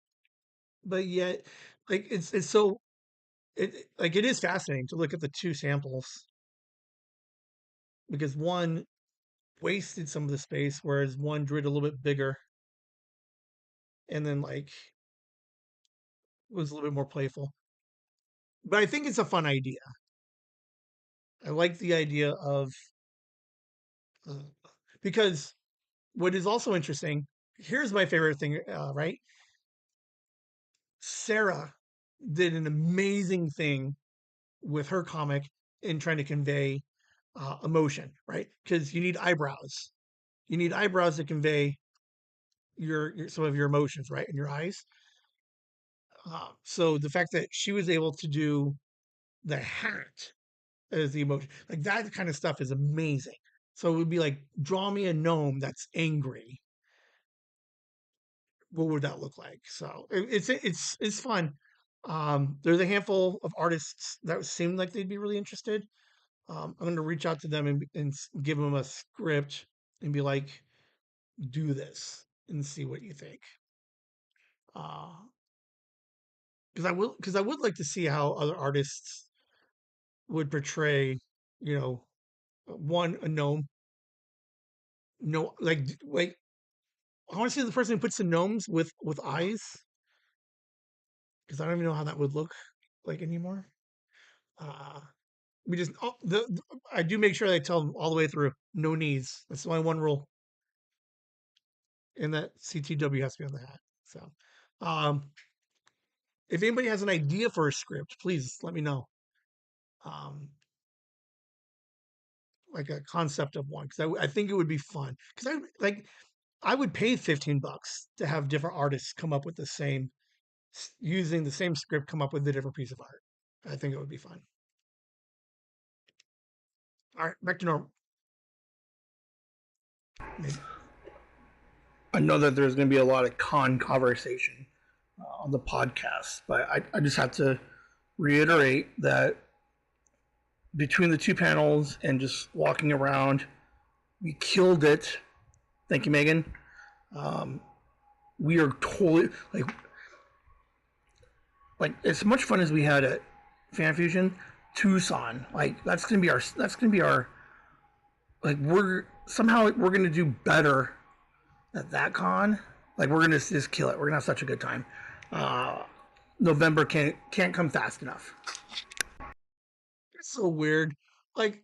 but yet, like it's so like it is fascinating to look at the two samples because one wasted some of the space, whereas one drew it a little bit bigger, and then like was a little bit more playful. But I think it's a fun idea. I like the idea of uh, because what is also interesting. Here's my favorite thing, right? Sarah did an amazing thing with her comic in trying to convey emotion, right? Because you need eyebrows. You need eyebrows to convey your some of your emotions, right, in your eyes. So the fact that she was able to do the hat as the emotion, like that kind of stuff, is amazing. So it would be like, draw me a gnome that's angry. What would that look like? So it's fun. There's a handful of artists that seem like they'd be really interested. I'm going to reach out to them and give them a script and be like, do this and see what you think. Uh, because I would like to see how other artists would portray, you know, one a gnome, no, like I want to see the person who puts the gnomes with eyes because I don't even know how that would look like anymore. Uh, we just I do make sure I tell them all the way through, no knees. That's my one rule, and that CTW has to be on the hat. So, um, if anybody has an idea for a script, please let me know. Um, like a concept of one because I think it would be fun because I would pay $15 to have different artists come up with the same using the same script come up with a different piece of art. I think it would be fun. All right, back to normal. Maybe. I know that there's going to be a lot of con conversation on the podcast, but I just have to reiterate that between the two panels and just walking around, we killed it. Thank you, Megan. Um, we are totally like as much fun as we had at Fan Fusion, Tucson. Like that's gonna be our like we're gonna do better at that con. Like we're gonna just kill it. We're gonna have such a good time. Uh, November can't come fast enough. It's so weird. Like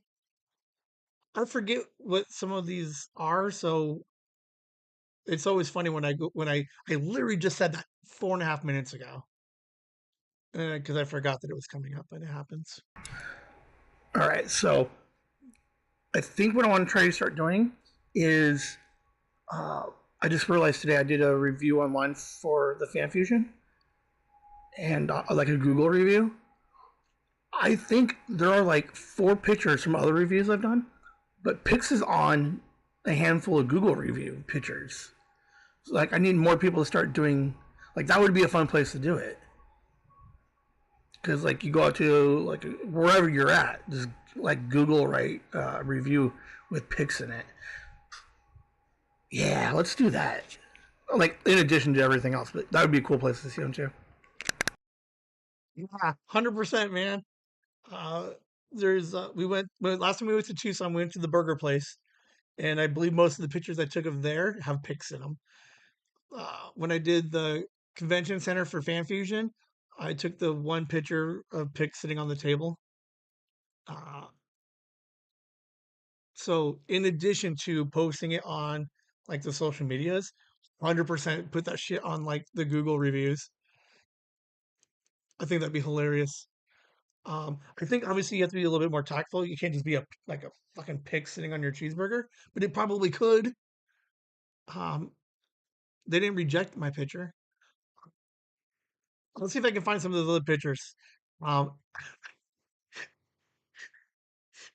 I forget what some of these are, so it's always funny when I literally just said that 4.5 minutes ago because I forgot that it was coming up, but it happens. All right, so I think what I want to try to start doing is uh, I just realized today I did a review online for the Fan Fusion and like a Google review. I think there are like 4 pictures from other reviews I've done, but Pix is on a handful of Google review pictures. So, like I need more people to start doing like that would be a fun place to do it because like you go out to like wherever you're at, just like Google right review with pics in it. Yeah, let's do that. Like in addition to everything else, but that would be a cool place to see them too. Yeah, 100%, man. Uh, there's we went last time we went to Tucson. We went to the burger place, and I believe most of the pictures I took of there have pics in them. When I did the convention center for Fan Fusion, I took the one picture of pics sitting on the table. Uh, so in addition to posting it on like the social medias, 100% put that shit on like the Google reviews. I think that'd be hilarious. I think obviously you have to be a little bit more tactful. You can't just be a fucking pig sitting on your cheeseburger, but it probably could. Um, they didn't reject my picture. Let's see if I can find some of those other pictures. Um,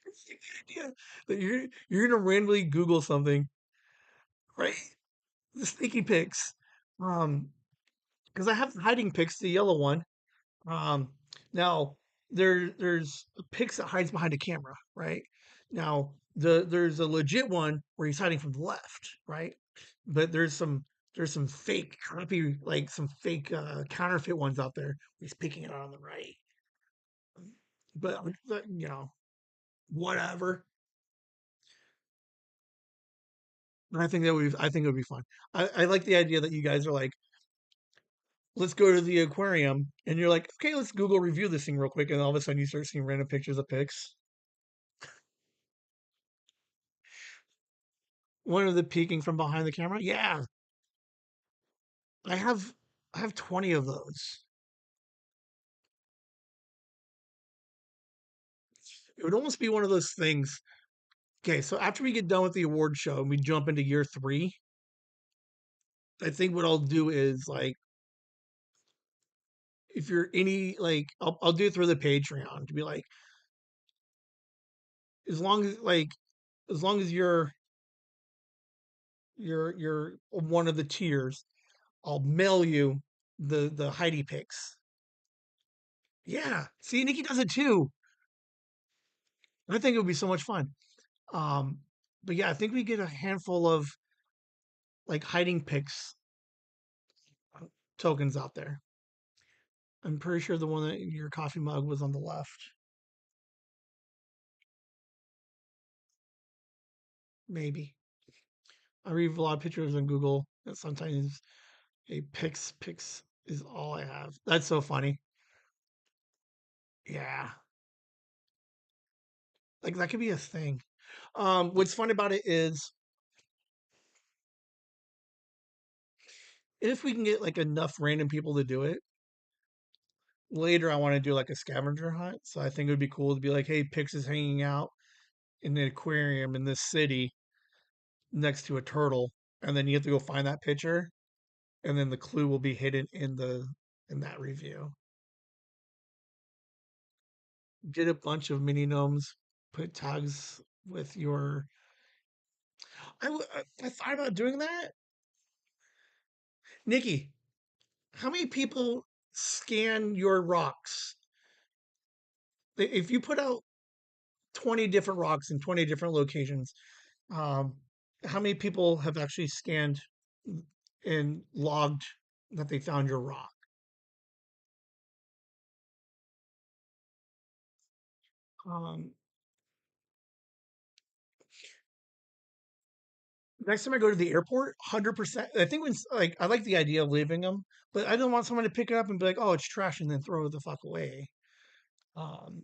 it's the idea that you're gonna randomly Google something, right? The sneaky pics. Because I have the hiding pics, the yellow one. Um, Now there's a Pix that hides behind a camera, right? Now there's a legit one where he's hiding from the left, right? But there's some fake copy, like some fake counterfeit ones out there. He's picking it out on the right, but whatever. I think it would be fun. I like the idea that you guys are like, let's go to the aquarium, and you're like, okay, let's Google review this thing real quick, and all of a sudden you start seeing random pictures of pics. One of the peeking from behind the camera. Yeah, I have I have 20 of those. It would almost be one of those things. Okay, so after we get done with the award show and we jump into year 3, I think what I'll do is like, if you're any like, I'll do it through the Patreon to be like, as long as like as long as you're one of the tiers, I'll mail you the Heidi pics. Yeah, see, Nikki does it too. I think it would be so much fun. Um, but yeah, I think we get a handful of like hiding pics tokens out there. I'm pretty sure the one that in your coffee mug was on the left. Maybe. I read a lot of pictures on Google, and sometimes a pics is all I have. That's so funny. Yeah, like that could be a thing. What's fun about it is if we can get like enough random people to do it. Later, I want to do like a scavenger hunt. So I think it would be cool to be like, hey, Pix is hanging out in the aquarium in this city next to a turtle, and then you have to go find that picture, and then the clue will be hidden in that review. Get a bunch of mini gnomes, put tags with your. I thought about doing that. Nikki, how many people scan your rocks? If you put out 20 different rocks in 20 different locations, um, how many people have actually scanned and logged that they found your rock? Um, Next time I go to the airport, 100%. I think when like I like the idea of leaving them, but I don't want someone to pick it up and be like, "Oh, it's trash," and then throw it the fuck away. Um,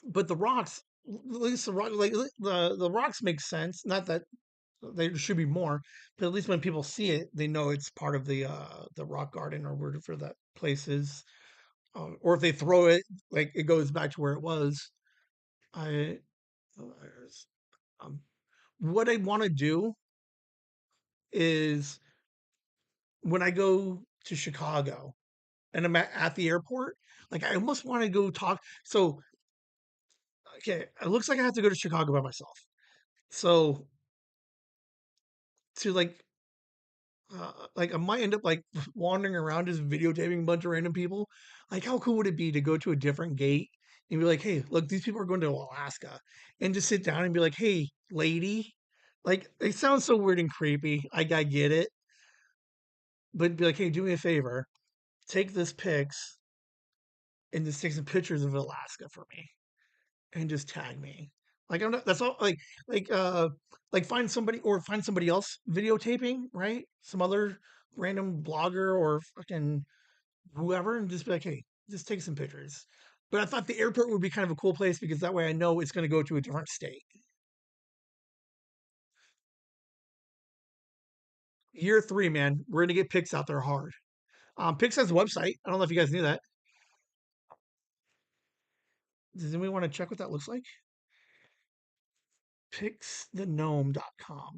but the rocks, at least the rocks make sense. Not that there should be more, but at least when people see it, they know it's part of the rock garden or whatever that place is. Or if they throw it, like it goes back to where it was. I um, what I want to do is when I go to Chicago and I'm at the airport, like I almost want to go talk. So okay, it looks like I have to go to Chicago by myself. So to like I might end up like wandering around just videotaping a bunch of random people. Like how cool would it be to go to a different gate and be like, hey, look, these people are going to Alaska, and just sit down and be like, hey, lady, like it sounds so weird and creepy. I get it, but be like, hey, do me a favor, take this pics and just take some pictures of Alaska for me and just tag me. Like I'm not, that's all like uh like find somebody else videotaping, right? Some other random blogger or fucking whoever and just be like, hey, just take some pictures. But I thought the airport would be kind of a cool place because that way I know it's going to go to a different state. Year 3, man, we're going to get Pix out there hard. Pix has a website. I don't know if you guys knew that. Does anybody want to check what that looks like? Pixthegnome.com.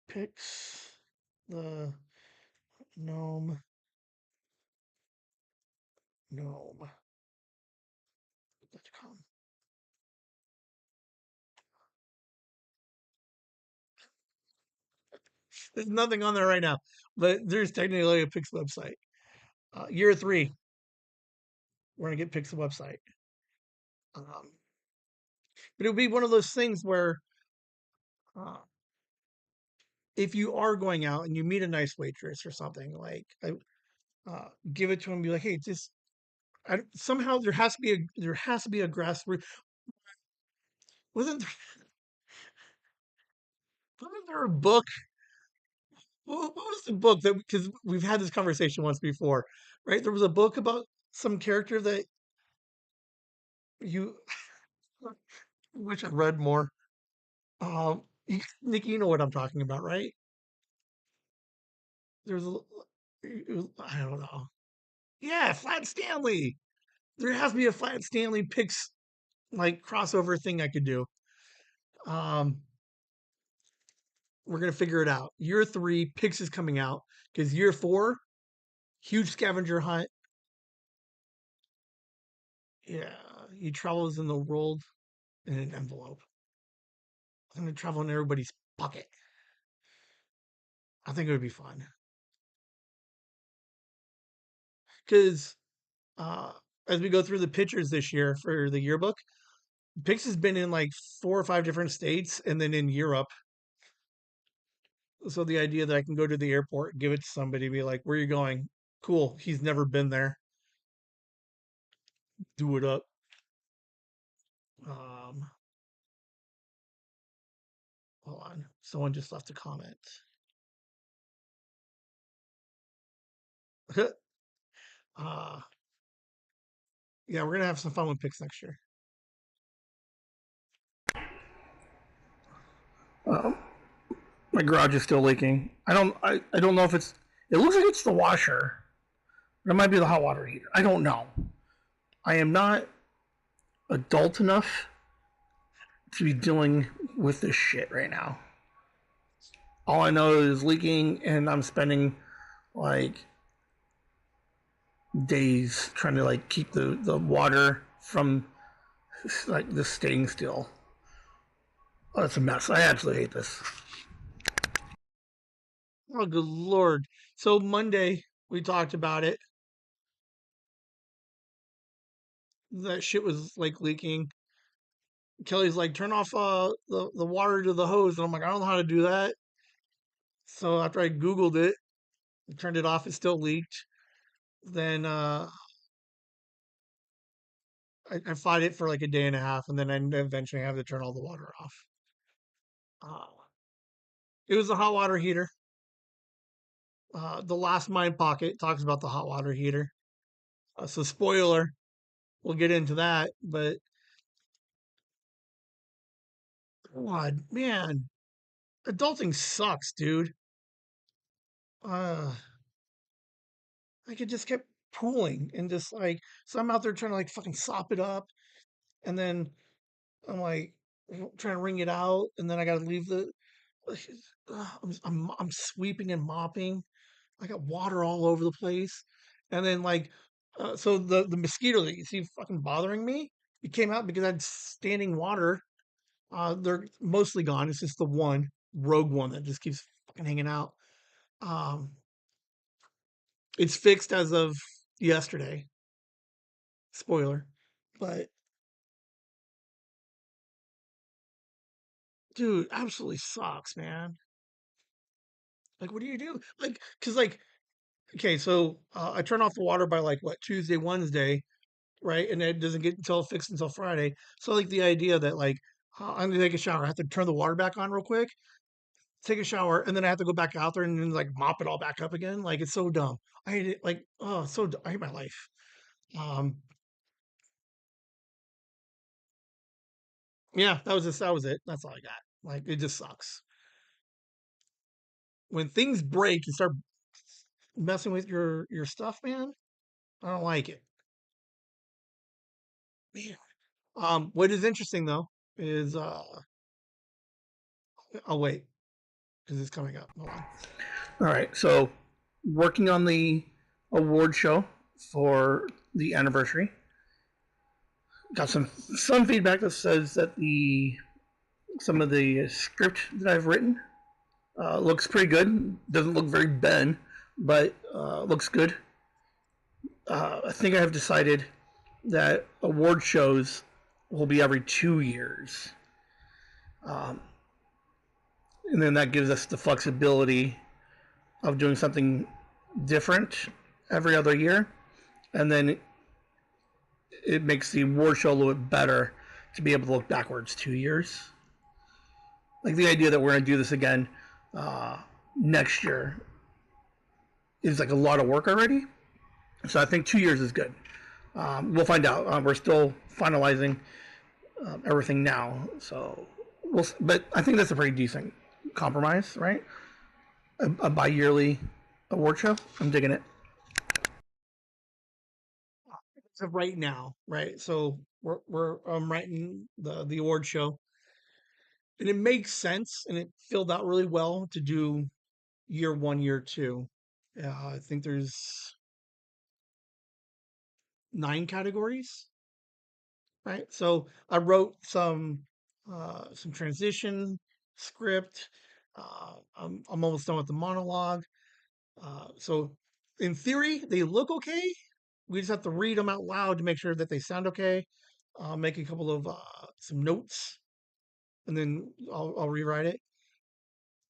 Pix the gnome gnome.com. There's nothing on there right now, but there's technically a Pix website. Year 3, we're gonna get Pixel website. Um, but it would be one of those things where uh, if you are going out and you meet a nice waitress or something, like give it to him, be like, hey, just somehow there has to be a grassroots. Wasn't there, wasn't there a book? What was the book that, because we've had this conversation once before, right? There was a book about some character that you wish I read more. Nikki, you know what I'm talking about, right? There's a, I don't know. Yeah, Flat Stanley. There has to be a Flat Stanley picks like crossover thing I could do. Um, we're gonna figure it out. Year 3, Pix is coming out because year 4, huge scavenger hunt. Yeah, he travels in the world in an envelope. I'm gonna travel in everybody's pocket. I think it would be fun because uh, as we go through the pictures this year for the yearbook, Pix has been in like 4 or 5 different states and then in Europe. So the idea that I can go to the airport, give it to somebody, be like, "Where are you going?" Cool. He's never been there. Do it up. Um, hold on. Someone just left a comment. uh, yeah, we're gonna have some fun with Pix next year. Um, my garage is still leaking. I don't know if it's. It looks like it's the washer. It might be the hot water heater. I don't know. I am not adult enough to be dealing with this shit right now. All I know is leaking, and I'm spending like days trying to like keep the water from like this staying still. Oh, it's a mess. I absolutely hate this. Oh, good lord! So Monday we talked about it. That shit was like leaking. Kelly's like, turn off the water to the hose, and I'm like, I don't know how to do that. So after I Googled it, I turned it off. It still leaked. Then I fought it for like a day and a half, and then I eventually have to turn all the water off. It was a hot water heater. The last Mind Pocket talks about the hot water heater. So spoiler, we'll get into that. But God, man, adulting sucks, dude. Uh, like it just kept pooling and just like so I'm out there trying to like fucking sop it up, and then I'm like trying to wring it out, and then I got to leave the. I'm sweeping and mopping. I got water all over the place, and then like, so the mosquito that you see fucking bothering me, it came out because I had standing water. They're mostly gone. It's just the one rogue one that just keeps fucking hanging out. Um, it's fixed as of yesterday. Spoiler, but dude, absolutely sucks, man. Like, what do you do? Like, cause like, okay, so I turn off the water by like what Tuesday, Wednesday, right? And it doesn't get until fixed until Friday. So like the idea that like I'm gonna take a shower, I have to turn the water back on real quick, take a shower, and then I have to go back out there and then like mop it all back up again. Like it's so dumb. I hate it. Like oh, I hate my life. Um, yeah, that was it. That's all I got. Like it just sucks when things break. You start messing with your stuff, man. I don't like it. Man. What is interesting though is I'll wait because it's coming up. Hold on. All right, so working on the award show for the anniversary. Got some feedback that says that the some of the script that I've written looks pretty good. Doesn't look very Ben, but looks good. I think I have decided that award shows will be every 2 years. Um, and then that gives us the flexibility of doing something different every other year. And then it makes the award show a little bit better to be able to look backwards 2 years. Like the idea that we're going to do this again next year is like a lot of work already. So I think 2 years is good. We'll find out. We're still finalizing everything now. So but I think that's a pretty decent compromise, right? A bi-yearly award show. I'm digging it. So right now, right? So we're writing the award show, and it makes sense, and it filled out really well to do year one, year two. I think there's 9 categories, right? So I wrote some transition script. I'm almost done with the monologue. So in theory, they look okay. We just have to read them out loud to make sure that they sound okay. I'll make a couple of some notes, and then I'll rewrite it.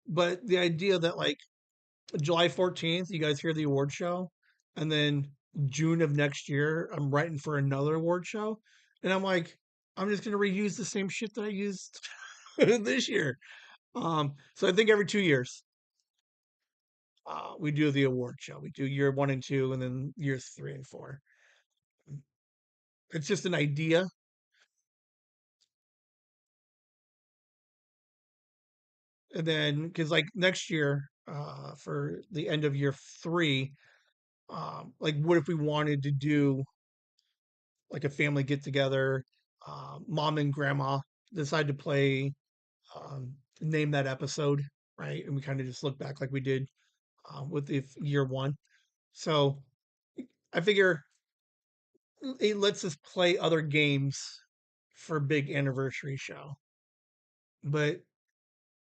But the idea that like July 14th, you guys hear the award show, and then June of next year, I'm writing for another award show, and I'm like, I'm just gonna reuse the same shit that I used this year. So I think every 2 years, we do the award show. We do year one and two, and then years three and four. It's just an idea, and then because like next year, for the end of year three, like what if we wanted to do like a family get together? Mom and grandma decide to play, name that episode, right? And we kind of just look back like we did with the year one. So I figure it lets us play other games for a big anniversary show. But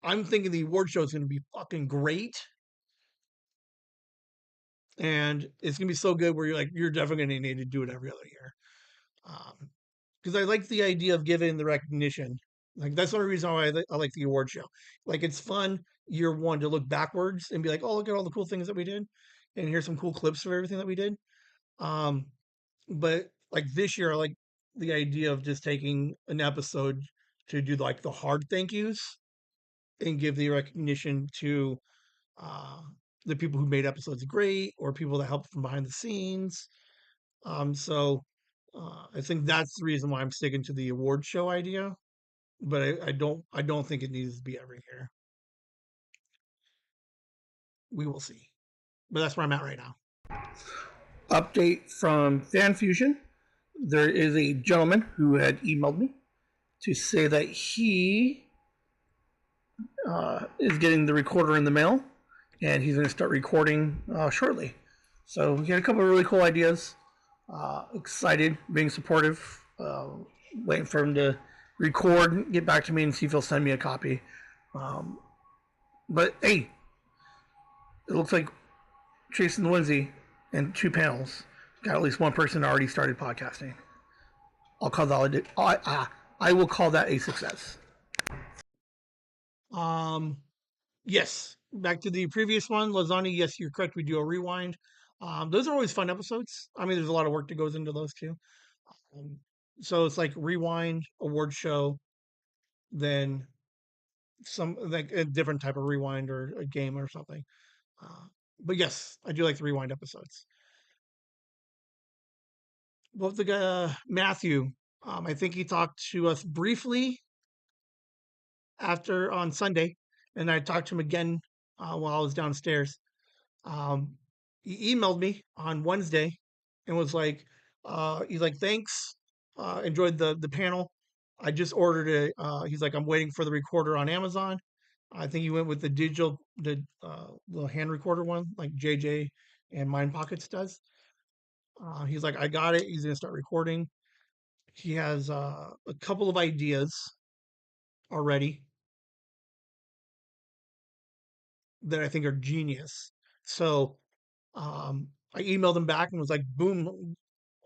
I'm thinking the award show is going to be fucking great, and it's going to be so good where you're definitely going to need to do it every other year. Because I like the idea of giving the recognition. Like that's the only reason why I like the award show. Like it's fun year one to look backwards and be like, oh, look at all the cool things that we did, and here's some cool clips of everything that we did. Um, but like this year, I like the idea of just taking an episode to do like the hard thank yous and give the recognition to uh, the people who made episodes great or people that helped from behind the scenes. So I think that's the reason why I'm sticking to the award show idea. But I don't think it needs to be every year. We will see. But that's where I'm at right now. Update from Fan Fusion. There is a gentleman who had emailed me to say that he is getting the recorder in the mail, and he's going to start recording shortly. So we had a couple of really cool ideas. Excited, being supportive, waiting for him to record, get back to me, and see if he'll send me a copy. But hey, it looks like Chasing the Whimsy and 2 panels got at least one person already started podcasting. I'll call that I will call that a success. Um, yes. Back to the previous one, Lasagna. Yes, you're correct. We do a rewind. Those are always fun episodes. I mean, there's a lot of work that goes into those too. Um, so it's like rewind, award show, then some like a different type of rewind or a game or something. Uh, but yes, I do like the rewind episodes. Well, the guy Matthew, I think he talked to us briefly after on Sunday, and I talked to him again while I was downstairs. Um, he emailed me on Wednesday and was like, he's like, thanks, enjoyed the panel. I just ordered it. He's like, I'm waiting for the recorder on Amazon. I think he went with the little hand recorder one, like JJ and Mind Pockets does. He's like, I got it. He's gonna start recording. He has a couple of ideas already that I think are genius. So I emailed him back and was like, boom,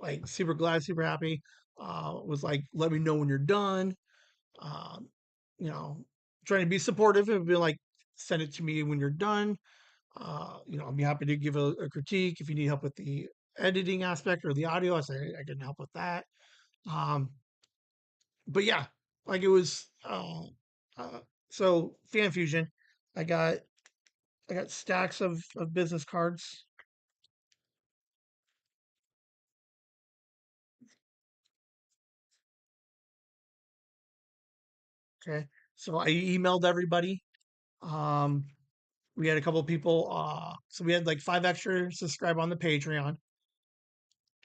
like super glad, super happy. Was like, let me know when you're done. Um, you know, trying to be supportive and be like, send it to me when you're done. I'll be happy to give a critique if you need help with the editing aspect or the audio. I say I can help with that. Um, but yeah, like it was. Uh, so Fan Fusion, I got I got stacks of business cards. Okay, so I emailed everybody. Um, we had a couple of people. So we had like 5 extra subscribe on the Patreon,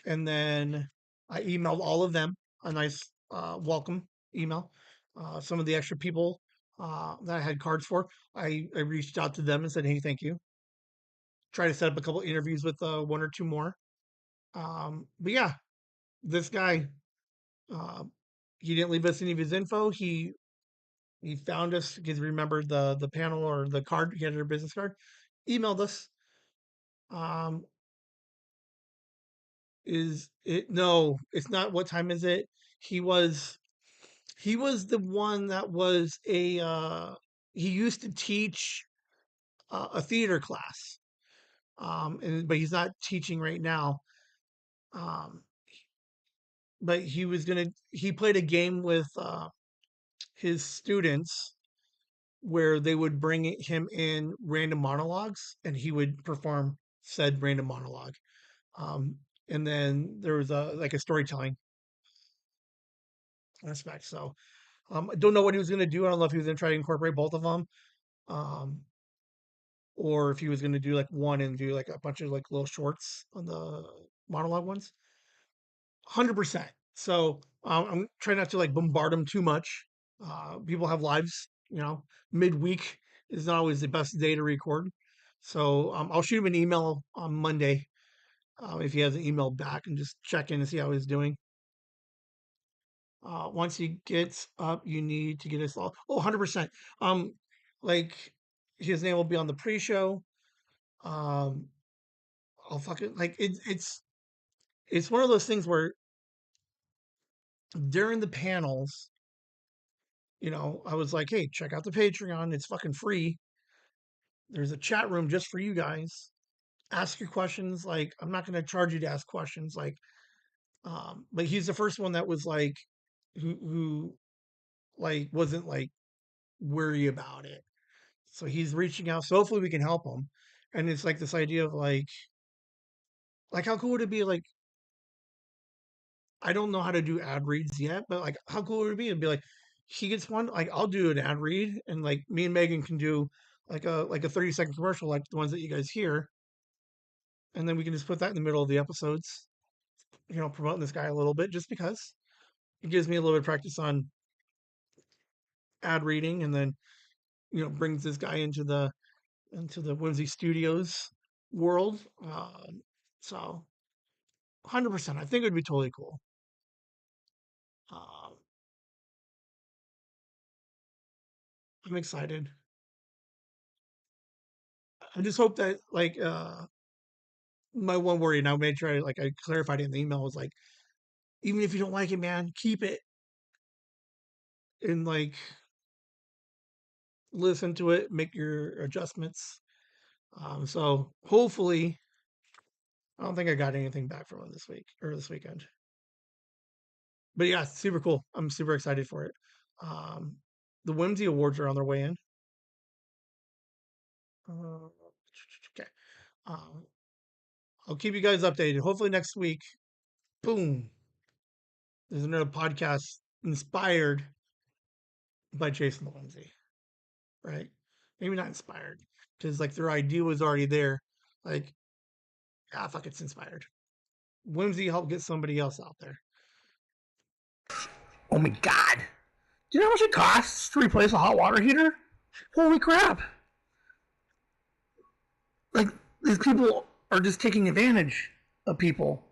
and then I emailed all of them a nice welcome email. Some of the extra people that I had cards for, I reached out to them and said, "Hey, thank you." Try to set up a couple interviews with one or two more. But yeah, this guy, uh, he didn't leave us any of his info. He found us because he remembered the panel or the card. He had our business card. Emailed us. Um, is it? No, it's not. What time is it? He was he was the one that was a he used to teach a theater class. But he's not teaching right now. Um, but he played a game with his students where they would bring him in random monologues and he would perform said random monologue. Um, and then there was a storytelling aspect. So I don't know what he was going to do. I don't know if he was going to try to incorporate both of them, um, or if he was going to do like one and do like a bunch of like little shorts on the monologue ones. 100%. So I'm trying not to like bombard them too much. People have lives, midweek is not always the best day to record. So I'll shoot him an email on Monday if he hasn't emailed back and just check in and see how he's doing. Once he gets up, you need to get us all. Oh, 100%. Like his name will be on the pre-show. Um, I'll fucking like it's one of those things where during the panels, I was like, hey, check out the Patreon. It's fucking free. There's a chat room just for you guys. Ask your questions. Like, I'm not going to charge you to ask questions. Like, but he's the first one that was like, who like wasn't like worry about it. So he's reaching out. So hopefully we can help him. And it's like this idea of like how cool would it be? Like, I don't know how to do ad reads yet, but like, how cool would it be? It'd be like, he gets one, like, I'll do an ad read, and like me and Megan can do like a 30-second commercial, like the ones that you guys hear, and then we can just put that in the middle of the episodes, promoting this guy a little bit, just because it gives me a little bit of practice on ad reading, and then brings this guy into the Whimsy Studios world. So 100%, I think it would be totally cool. Um, I'm excited. I just hope that like my one worry, and I made sure I clarified it in the email, was like, even if you don't like it, man, keep it and like listen to it, make your adjustments. So hopefully, I don't think I got anything back from it this week or this weekend. But yeah, super cool. I'm super excited for it. Um, the Whimsy Awards are on their way in. Okay. Um, I'll keep you guys updated. Hopefully next week, boom, there's another podcast inspired by Jason the Whimsy, right? Maybe not inspired because like their idea was already there. Like, fuck, it's inspired. Whimsy helped get somebody else out there. Oh my god. Do you know how much it costs to replace a hot water heater? Holy crap. Like, these people are just taking advantage of people.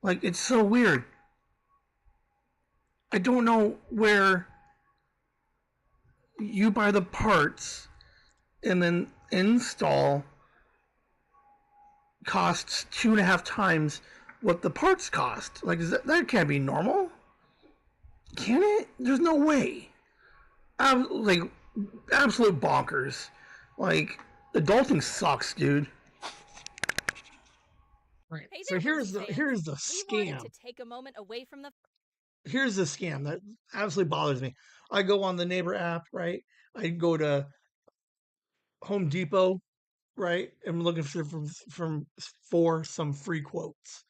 Like, it's so weird. I don't know where you buy the parts and then install costs 2.5 times what the parts cost. Like, that can't be normal, can it? There's no way. Like, absolute bonkers. Like, adulting sucks, dude. Right. Hey So there, Whimsy fans. here's the We wanted scam. to take a moment away from the Here's the scam that absolutely bothers me. I go on the neighbor app, right? I go to Home Depot, right? I'm looking for some free quotes.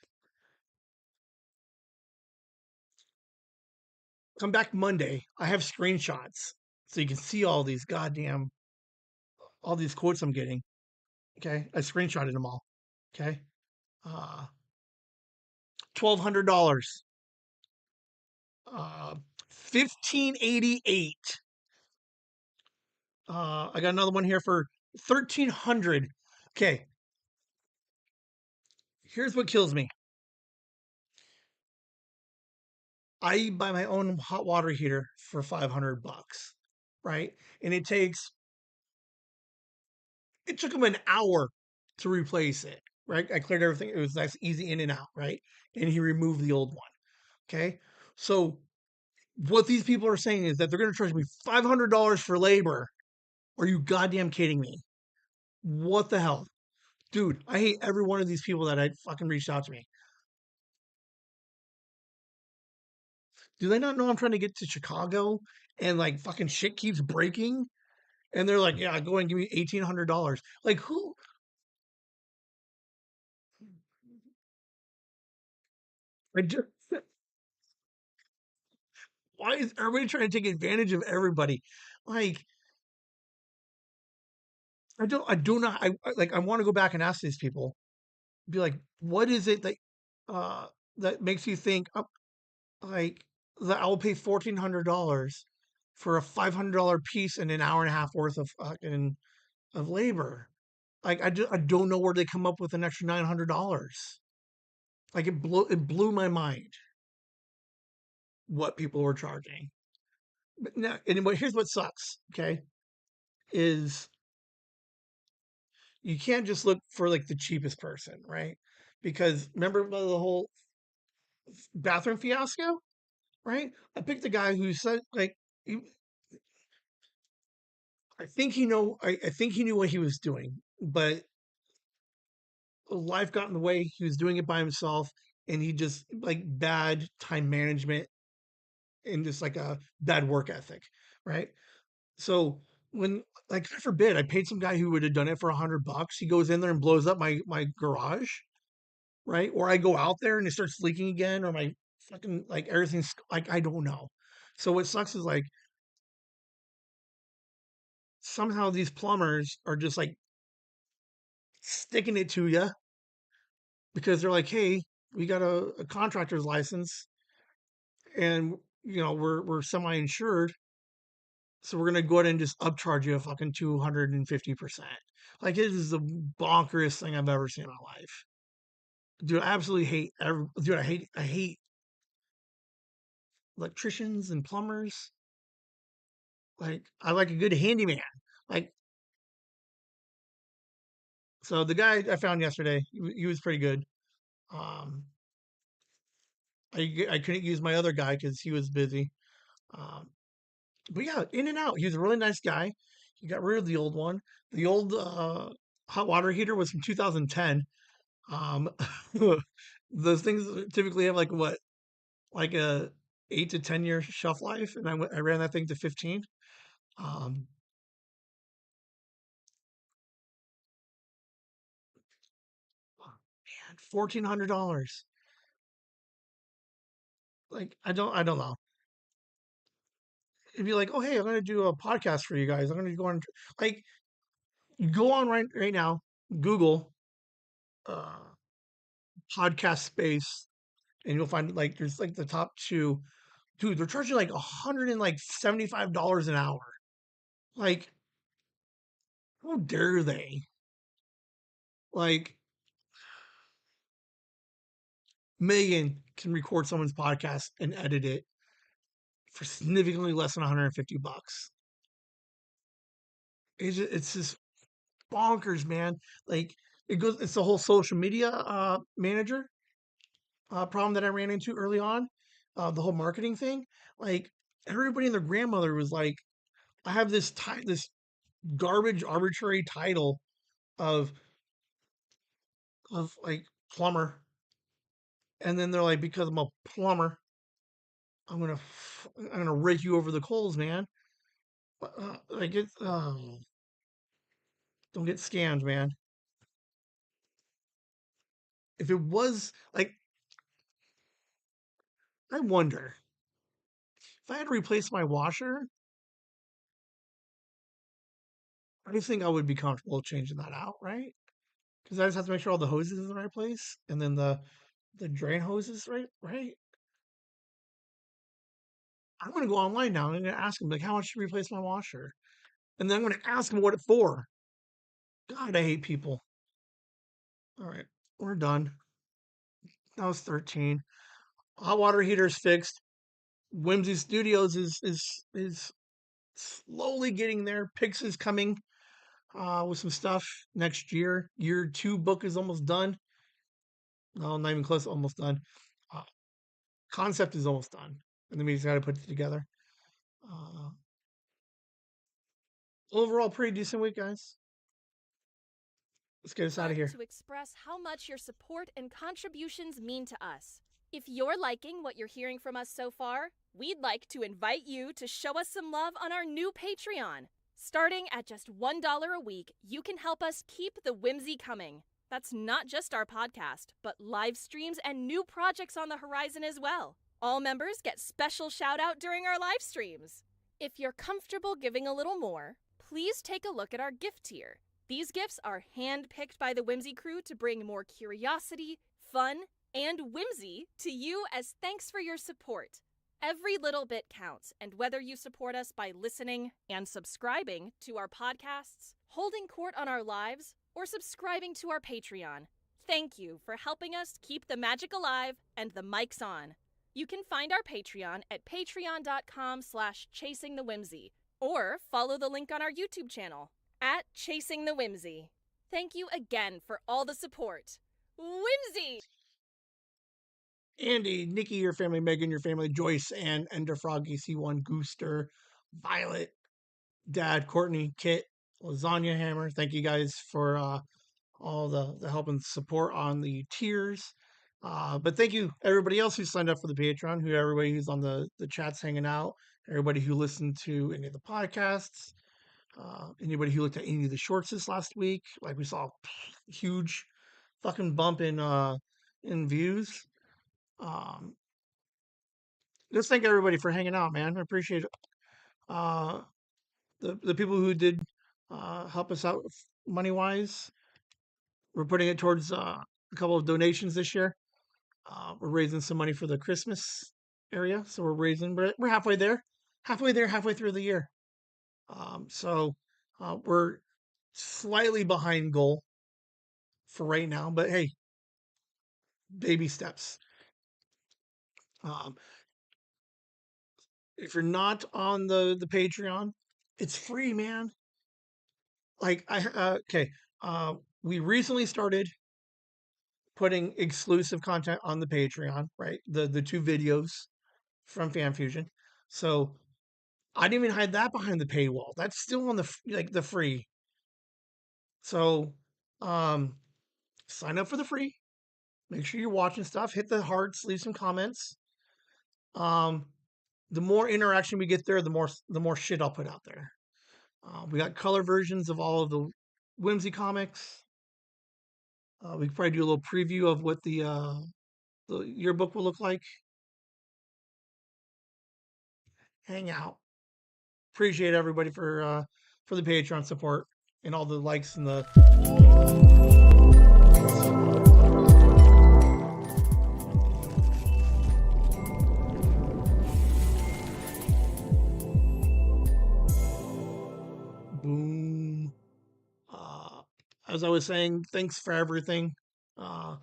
Come back Monday. I have screenshots so you can see all these quotes I'm getting. Okay, I screenshotted them all. Okay, $1,200, 1,588. I got another one here for 1,300. Okay, here's what kills me. I buy my own hot water heater for $500, right? And it took him an hour to replace it, right? I cleared everything. It was nice, easy in and out, right? And he removed the old one. Okay. So what these people are saying is that they're going to charge me $500 for labor. Are you goddamn kidding me? What the hell? Dude, I hate every one of these people that I fucking reached out to me. Do they not know I'm trying to get to Chicago and like fucking shit keeps breaking? And they're like, yeah, go and give me $1,800. Like, who? I just, why is everybody trying to take advantage of everybody? Like, I do not, I want to go back and ask these people, be like, what is it uh, that makes you think, like, that I'll pay $1,400 for a $500 piece and an hour and a half worth of of labor? Like, I don't know where they come up with an extra $900. Like, it blew my mind what people were charging. But now, anyway, here's what sucks. Okay, is you can't just look for like the cheapest person, right? Because remember the whole bathroom fiasco, right? I picked the guy who said like he, I think he knew what he was doing, but life got in the way. He was doing it by himself, and he just like bad time management and just like a bad work ethic, right? So when like God forbid, I paid some guy who would have done it for $100. He goes in there and blows up my garage, right? Or I go out there and it starts leaking again, or my fucking like everything's like I don't know. So what sucks is like somehow these plumbers are just like sticking it to you because they're like, hey, we got a contractor's license and we're semi insured, so we're gonna go ahead and just upcharge you a fucking 250%. Like it is the bonkerest thing I've ever seen in my life. Dude, I absolutely dude, I hate electricians and plumbers. Like I like a good handyman. Like so the guy I found yesterday, he was pretty good. Um I couldn't use my other guy because he was busy. Um but yeah, in and out. He was a really nice guy. He got rid of the old one. The old hot water heater was from 2010. Um those things typically have like what? Like a 8 to 10 year shelf life, and I ran that thing to 15. Um, man, $1,400. Like I don't know. It'd be like, oh hey, I'm gonna do a podcast for you guys. I'm gonna go on like go on right now, Google uh podcast space, and you'll find like there's like the top two. Dude, they're charging like $175 an hour. Like, how dare they? Like, Megan can record someone's podcast and edit it for significantly less than $150. It's just bonkers, man. Like It's the whole social media manager problem that I ran into early on. The whole marketing thing. Like everybody and their grandmother was like, I have this garbage arbitrary title of like plumber, and then they're like, because I'm a plumber, I'm gonna rake you over the coals, man. Like it's don't get scammed, man. If it was like, I wonder if I had to replace my washer, I just think I would be comfortable changing that out, right? Because I just have to make sure all the hoses in the right place, and then the drain hoses, right. I'm gonna go online now and I'm gonna ask them like, how much to replace my washer, and then I'm gonna ask them what it for. God, I hate people. All right, we're done. That was 13. Hot water heater's fixed. Whimsy Studios is slowly getting there. Pix is coming with some stuff next year. Year 2 book is almost done. No, not even close. Almost done. Uh, Concept is almost done, and then we just got to put it together. Uh, Overall, pretty decent week, guys. Let's get us out of here. To express how much your support and contributions mean to us. If you're liking what you're hearing from us so far, we'd like to invite you to show us some love on our new Patreon. Starting at just $1 a week, you can help us keep the whimsy coming. That's not just our podcast, but live streams and new projects on the horizon as well. All members get special shout out during our live streams. If you're comfortable giving a little more, please take a look at our gift tier. These gifts are hand-picked by the Whimsy crew to bring more curiosity, fun, and whimsy to you as thanks for your support. Every little bit counts, and whether you support us by listening and subscribing to our podcasts, holding court on our lives, or subscribing to our Patreon, thank you for helping us keep the magic alive and the mics on. You can find our Patreon at patreon.com/chasingthewhimsy, or follow the link on our YouTube channel at Chasing the Whimsy. Thank you again for all the support. Whimsy! Andy, Nikki, your family, Megan, your family, Joyce, Ann, Ender Froggy, C1, Gooster, Violet, Dad, Courtney, Kit, Lasagna Hammer. Thank you guys for all the help and support on the tiers. But thank you everybody else who signed up for the Patreon, everybody who's on the chats hanging out, everybody who listened to any of the podcasts, anybody who looked at any of the shorts this last week. Like we saw a huge fucking bump in views. Just thank everybody for hanging out, man. I appreciate it. Uh, the people who did help us out money wise. We're putting it towards a couple of donations this year. We're raising some money for the Christmas area, so we're halfway there, halfway through the year. So we're slightly behind goal for right now, but hey, baby steps. Um, if you're not on the Patreon, it's free, man. Like okay, we recently started putting exclusive content on the Patreon, right? The 2 videos from FanFusion. So I didn't even hide that behind the paywall. That's still on the free. So um sign up for the free. Make sure you're watching stuff. Hit the hearts, leave some comments. Um the more interaction we get there, the more shit I'll put out there. We got color versions of all of the Whimsy comics. We could probably do a little preview of what the yearbook will look like. Hang out. Appreciate everybody for the Patreon support and all the likes and the. Boom. As I was saying, thanks for everything. Uh,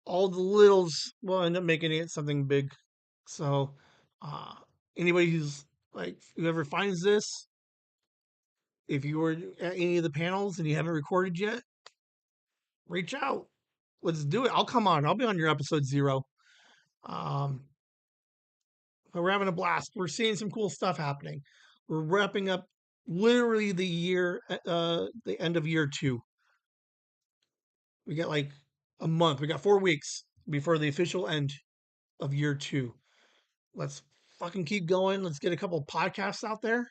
all the littles will end up making it something big. So, uh, anybody who's like, whoever finds this, if you were at any of the panels and you haven't recorded yet, reach out. Let's do it. I'll come on. I'll be on your episode 0. Um, but we're having a blast. We're seeing some cool stuff happening. We're wrapping up literally the year, the end of year 2. We got like a month. We got 4 weeks before the official end of year 2. Let's fucking keep going. Let's get a couple of podcasts out there.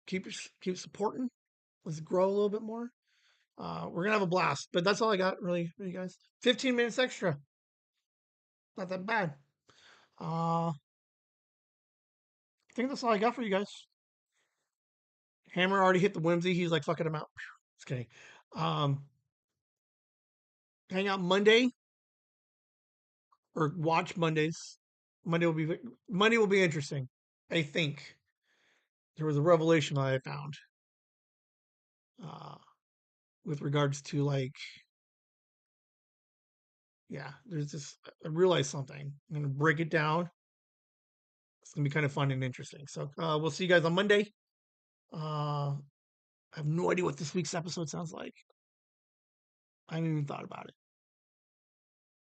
Keep supporting. Let's grow a little bit more. We're gonna have a blast. But that's all I got, really, for you guys. 15 minutes extra. Not that bad. I think that's all I got for you guys. Hammer already hit the whimsy. He's like fucking him out. Just kidding. Um, hang out Monday or watch Mondays. Monday will be interesting. I think there was a revelation I found uh, with regards to like, yeah, there's this. I realized something. I'm gonna break it down. It's gonna be kind of fun and interesting. So we'll see you guys on Monday. I have no idea what this week's episode sounds like. I haven't even thought about it.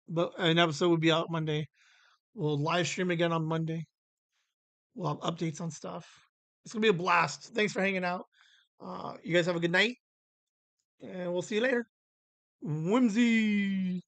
But an episode would be out Monday. We'll live stream again on Monday. We'll have updates on stuff. It's gonna be a blast. Thanks for hanging out. You guys have a good night, and we'll see you later. Whimsy.